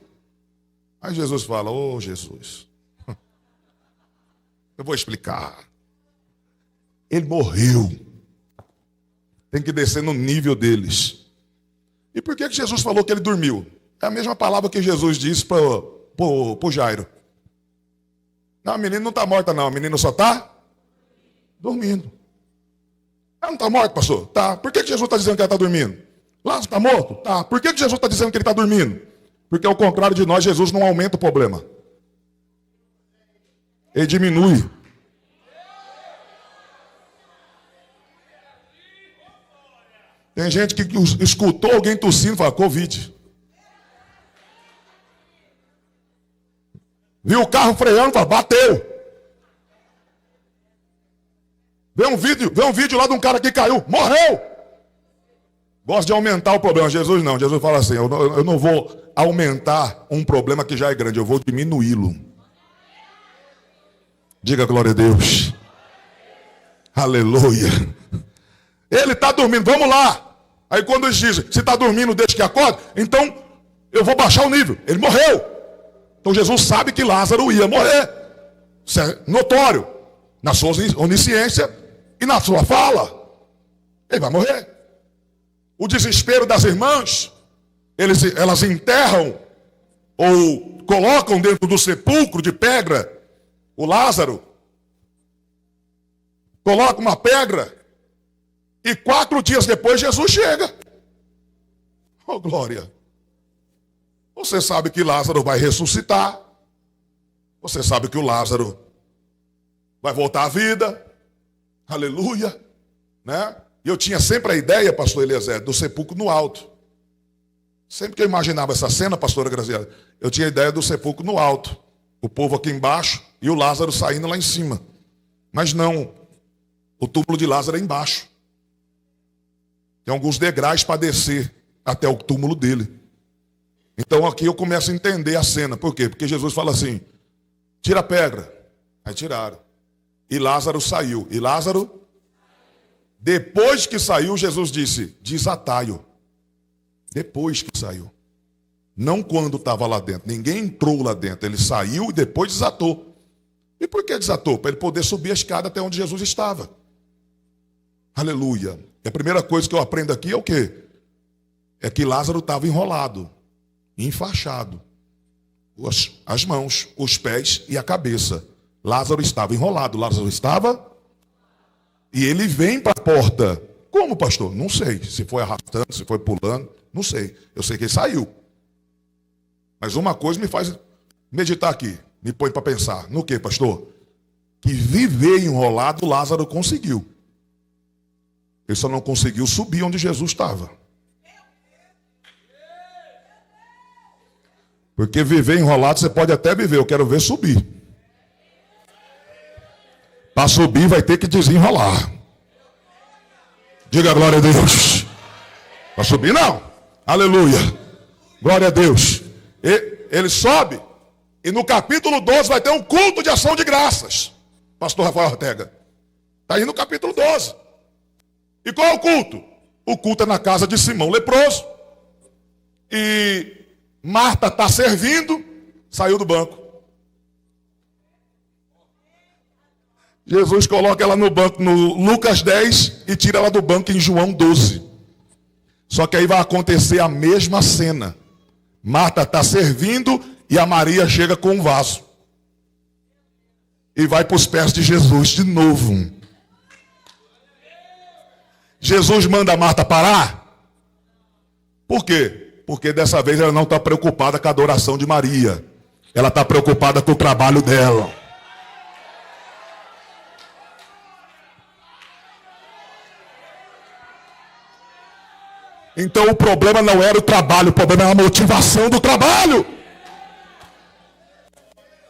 Aí Jesus fala, ô Jesus, eu vou explicar. Ele morreu. Tem que descer no nível deles. E por que Jesus falou que ele dormiu? É a mesma palavra que Jesus disse para o Jairo. Não, a menina não está morta não, a menina só está Dormindo. Ela não está morta, pastor? Tá. Por que Jesus está dizendo que ela está dormindo? Lázaro está morto? Tá. Por que Jesus está dizendo que ele está dormindo? Porque ao contrário de nós, Jesus não aumenta o problema. Ele diminui. Tem gente que escutou alguém tossindo e fala, Covid. Viu o carro freando e fala, bateu. Vê um vídeo lá de um cara que caiu, morreu. Gosta de aumentar o problema. Jesus não. Jesus fala assim, eu não vou aumentar um problema que já é grande, eu vou diminuí-lo. Diga glória a Deus. Aleluia. Ele está dormindo, vamos lá. Aí quando eles dizem, se está dormindo, deixa que acorde, então eu vou baixar o nível. Ele morreu. Então Jesus sabe que Lázaro ia morrer. Isso é notório. Na sua onisciência e na sua fala. Ele vai morrer. O desespero das irmãs, elas enterram ou colocam dentro do sepulcro de pedra o Lázaro. Coloca uma pedra. E 4 dias depois Jesus chega. Oh, glória. Você sabe que Lázaro vai ressuscitar. Você sabe que o Lázaro vai voltar à vida. Aleluia. Né? E eu tinha sempre a ideia, pastor Eliezer, do sepulcro no alto. Sempre que eu imaginava essa cena, pastora Graziela, eu tinha a ideia do sepulcro no alto. O povo aqui embaixo e o Lázaro saindo lá em cima. Mas não. O túmulo de Lázaro é embaixo. Tem alguns degraus para descer até o túmulo dele. Então aqui eu começo a entender a cena. Por quê? Porque Jesus fala assim, tira a pedra. Aí tiraram. E Lázaro saiu. E Lázaro, depois que saiu, Jesus disse, desatai-o. Depois que saiu. Não quando estava lá dentro. Ninguém entrou lá dentro. Ele saiu e depois desatou. E por que desatou? Para ele poder subir a escada até onde Jesus estava. Aleluia. E a primeira coisa que eu aprendo aqui é o quê? É que Lázaro estava enrolado, enfaixado. As mãos, os pés e a cabeça. Lázaro estava enrolado. Lázaro estava... E ele vem para a porta. Como, pastor? Não sei. Se foi arrastando, se foi pulando, não sei. Eu sei que ele saiu. Mas uma coisa me faz meditar aqui. Me põe para pensar. No que, pastor? Que viver enrolado Lázaro conseguiu. Ele só não conseguiu subir onde Jesus estava. Porque viver enrolado você pode até viver. Eu quero ver subir. Para subir vai ter que desenrolar. Diga glória a Deus. Para subir não. Aleluia. Glória a Deus. Ele sobe. E no capítulo 12 vai ter um culto de ação de graças. Pastor Rafael Ortega. Está aí no capítulo 12. E qual é o culto? O culto é na casa de Simão leproso. E Marta está servindo. Saiu do banco. Jesus coloca ela no banco no Lucas 10 e tira ela do banco em João 12. Só que aí vai acontecer a mesma cena. Marta está servindo e a Maria chega com um vaso. E vai para os pés de Jesus de novo. Jesus manda a Marta parar. Por quê? Porque dessa vez ela não está preocupada com a adoração de Maria. Ela está preocupada com o trabalho dela. Então o problema não era o trabalho, o problema era a motivação do trabalho.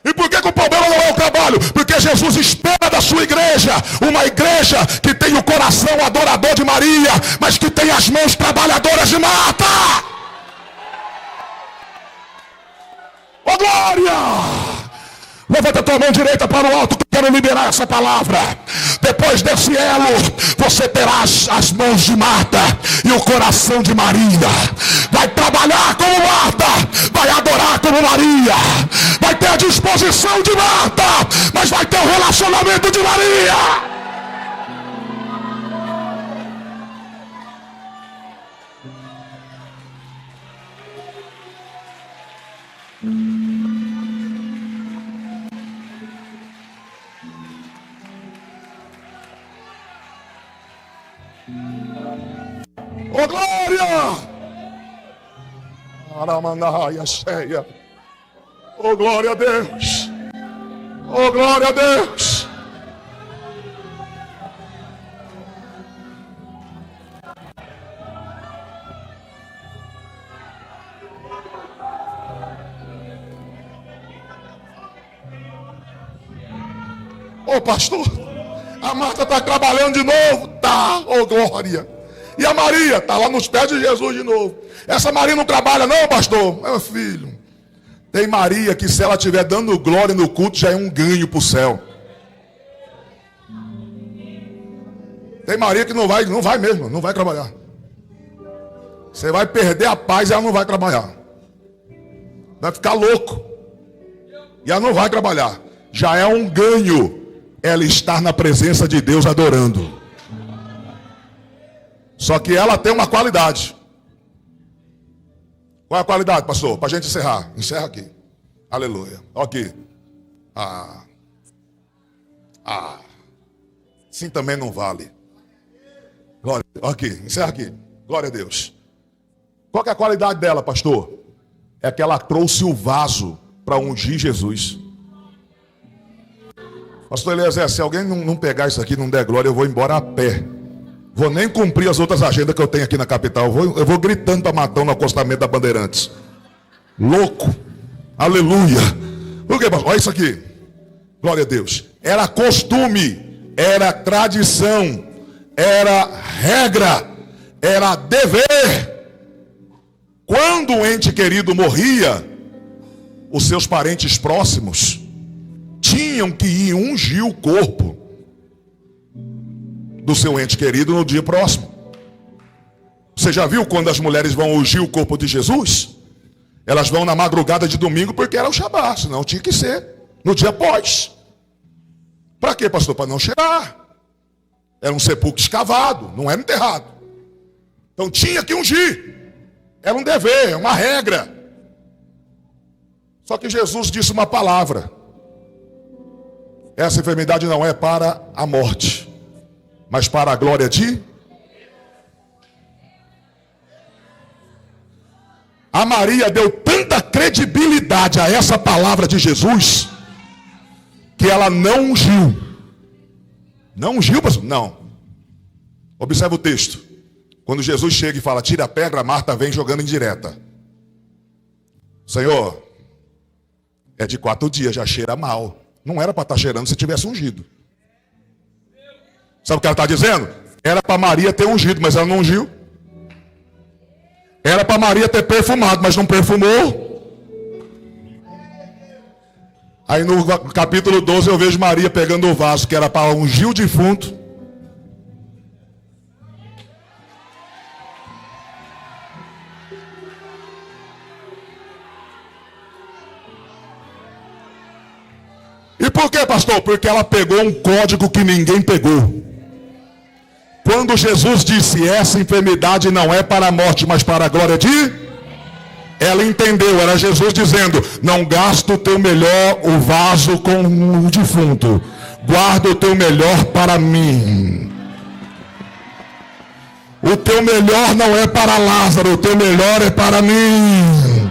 E por que o problema não é o trabalho? Porque Jesus espera da sua igreja, uma igreja que tem o coração adorador de Maria, mas que tem as mãos trabalhadoras de Marta. Ô glória! Levanta a tua mão direita para o alto, que eu quero liberar essa palavra. Depois desse elo, você terá as mãos de Marta e o coração de Maria. Vai trabalhar como Marta, vai adorar como Maria. Vai ter a disposição de Marta, mas vai ter o relacionamento de Maria. Oh, glória! Aramandaia cheia. Oh, glória a Deus! Oh, glória a Deus! Ô pastor, a Marta está trabalhando de novo? Tá, ô glória. E a Maria está lá nos pés de Jesus de novo. Essa Maria não trabalha não, pastor? Meu filho, tem Maria que se ela estiver dando glória no culto já é um ganho para o céu. Tem Maria que não vai mesmo, não vai trabalhar. Você vai perder a paz e ela não vai trabalhar. Vai ficar louco. E ela não vai trabalhar. Já é um ganho ela estar na presença de Deus adorando. Só que ela tem uma qualidade. Qual é a qualidade, pastor? Para a gente encerrar. Encerra aqui. Aleluia. Aqui. Sim também não vale. Glória. Aqui. Encerra aqui. Glória a Deus. Qual que é a qualidade dela, pastor? É que ela trouxe o vaso para ungir Jesus. Pastor Eliezer, se alguém não pegar isso aqui, não der glória, eu vou embora a pé. Vou nem cumprir as outras agendas que eu tenho aqui na capital. Eu vou gritando para Matão no acostamento da Bandeirantes. Louco. Aleluia. Por quê, pastor? Olha isso aqui. Glória a Deus. Era costume, era tradição, era regra, era dever. Quando o ente querido morria, os seus parentes próximos tinham que ir ungir o corpo do seu ente querido no dia próximo. Você já viu quando as mulheres vão ungir o corpo de Jesus? Elas vão na madrugada de domingo porque era o Shabá, senão tinha que ser no dia após. Para quê, pastor? Para não cheirar. Era um sepulcro escavado, não era enterrado. Então tinha que ungir. Era um dever, uma regra. Só que Jesus disse uma palavra. Essa enfermidade não é para a morte, mas para a glória de... A Maria deu tanta credibilidade a essa palavra de Jesus, que ela não ungiu. Não ungiu, pastor? Não. Observa o texto. Quando Jesus chega e fala, tira a pedra, Marta vem jogando indireta. Senhor, é de 4 dias, já cheira mal. Não era para estar cheirando se tivesse ungido. Sabe o que ela está dizendo? Era para Maria ter ungido, mas ela não ungiu. Era para Maria ter perfumado, mas não perfumou. Aí no capítulo 12 eu vejo Maria pegando o vaso que era para ungir o defunto. E por quê, pastor? Porque ela pegou um código que ninguém pegou. Quando Jesus disse, essa enfermidade não é para a morte, mas para a glória de... Ela entendeu, era Jesus dizendo, não gasta o teu melhor, o vaso com o defunto. Guarda o teu melhor para mim. O teu melhor não é para Lázaro, o teu melhor é para mim.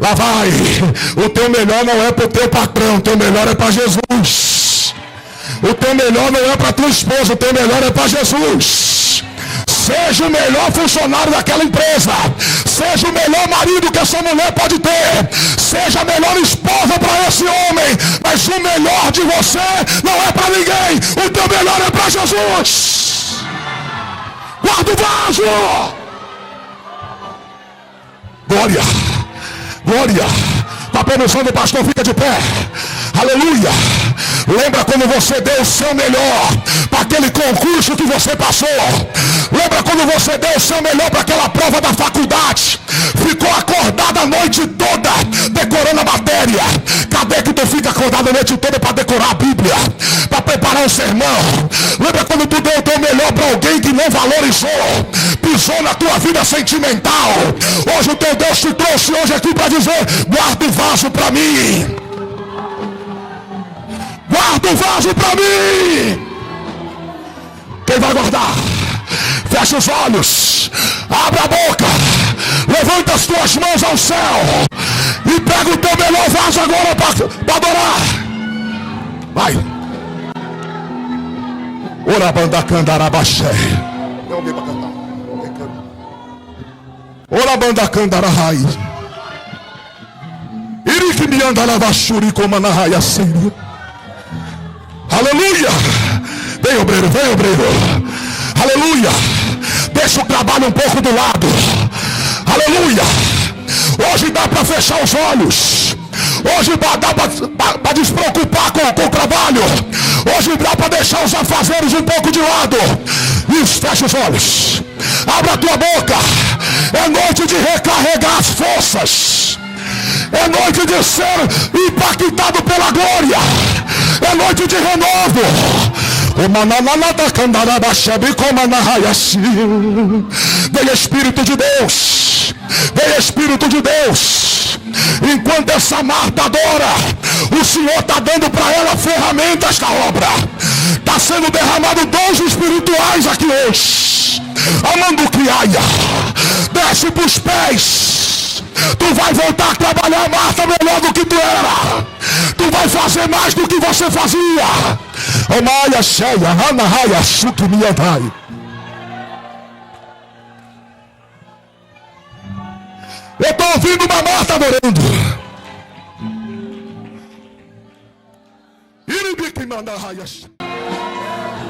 Lá vai, o teu melhor não é para o teu patrão, o teu melhor é para Jesus. O teu melhor não é para tua esposa, o teu melhor é para Jesus. Seja o melhor funcionário daquela empresa, seja o melhor marido que essa mulher pode ter, seja a melhor esposa para esse homem, mas o melhor de você não é para ninguém, o teu melhor é para Jesus. Guarda o vaso. Glória. Glória. Com a permissão do pastor, fica de pé. Aleluia. Lembra quando você deu o seu melhor para aquele concurso que você passou? Lembra quando você deu o seu melhor para aquela prova da faculdade? Ficou acordado a noite toda decorando a matéria. Cadê que tu fica acordado a noite toda para decorar a Bíblia? Para preparar o sermão? Lembra quando tu deu o teu melhor para alguém que não valorizou? Pisou na tua vida sentimental? Hoje o teu Deus te trouxe hoje aqui para dizer, guarda o vaso para mim. Guarda o vaso para mim. Quem vai guardar? Fecha os olhos. Abra a boca. Levanta as tuas mãos ao céu. E pega o teu melhor vaso agora para adorar. Vai. Ora banda candarabaxé. Tem alguém para cantar? Ora banda candarahai. Irique me andarabachuri como na raia síria. Aleluia. Vem obreiro, vem obreiro. Aleluia. Deixa o trabalho um pouco do lado. Aleluia. Hoje dá para fechar os olhos. Hoje dá para despreocupar com o trabalho. Hoje dá para deixar os afazeres um pouco de lado. Isso, fecha os olhos. Abra a tua boca. É noite de recarregar as forças. É noite de ser impactado pela glória. É noite de renovo. Vem Espírito de Deus. Vem Espírito de Deus. Enquanto essa Marta adora, o Senhor está dando para ela ferramentas da obra. Está sendo derramado dons espirituais aqui hoje. Amanduquiaia. Desce para os pés. Tu vai voltar a trabalhar, Marta, melhor do que tu era. Tu vai fazer mais do que você fazia. Amaia cheia, anahaya, sukimiadai. Eu estou ouvindo uma Marta adorando.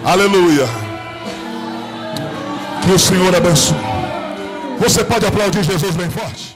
Aleluia. Que o Senhor abençoe. Você pode aplaudir Jesus bem forte?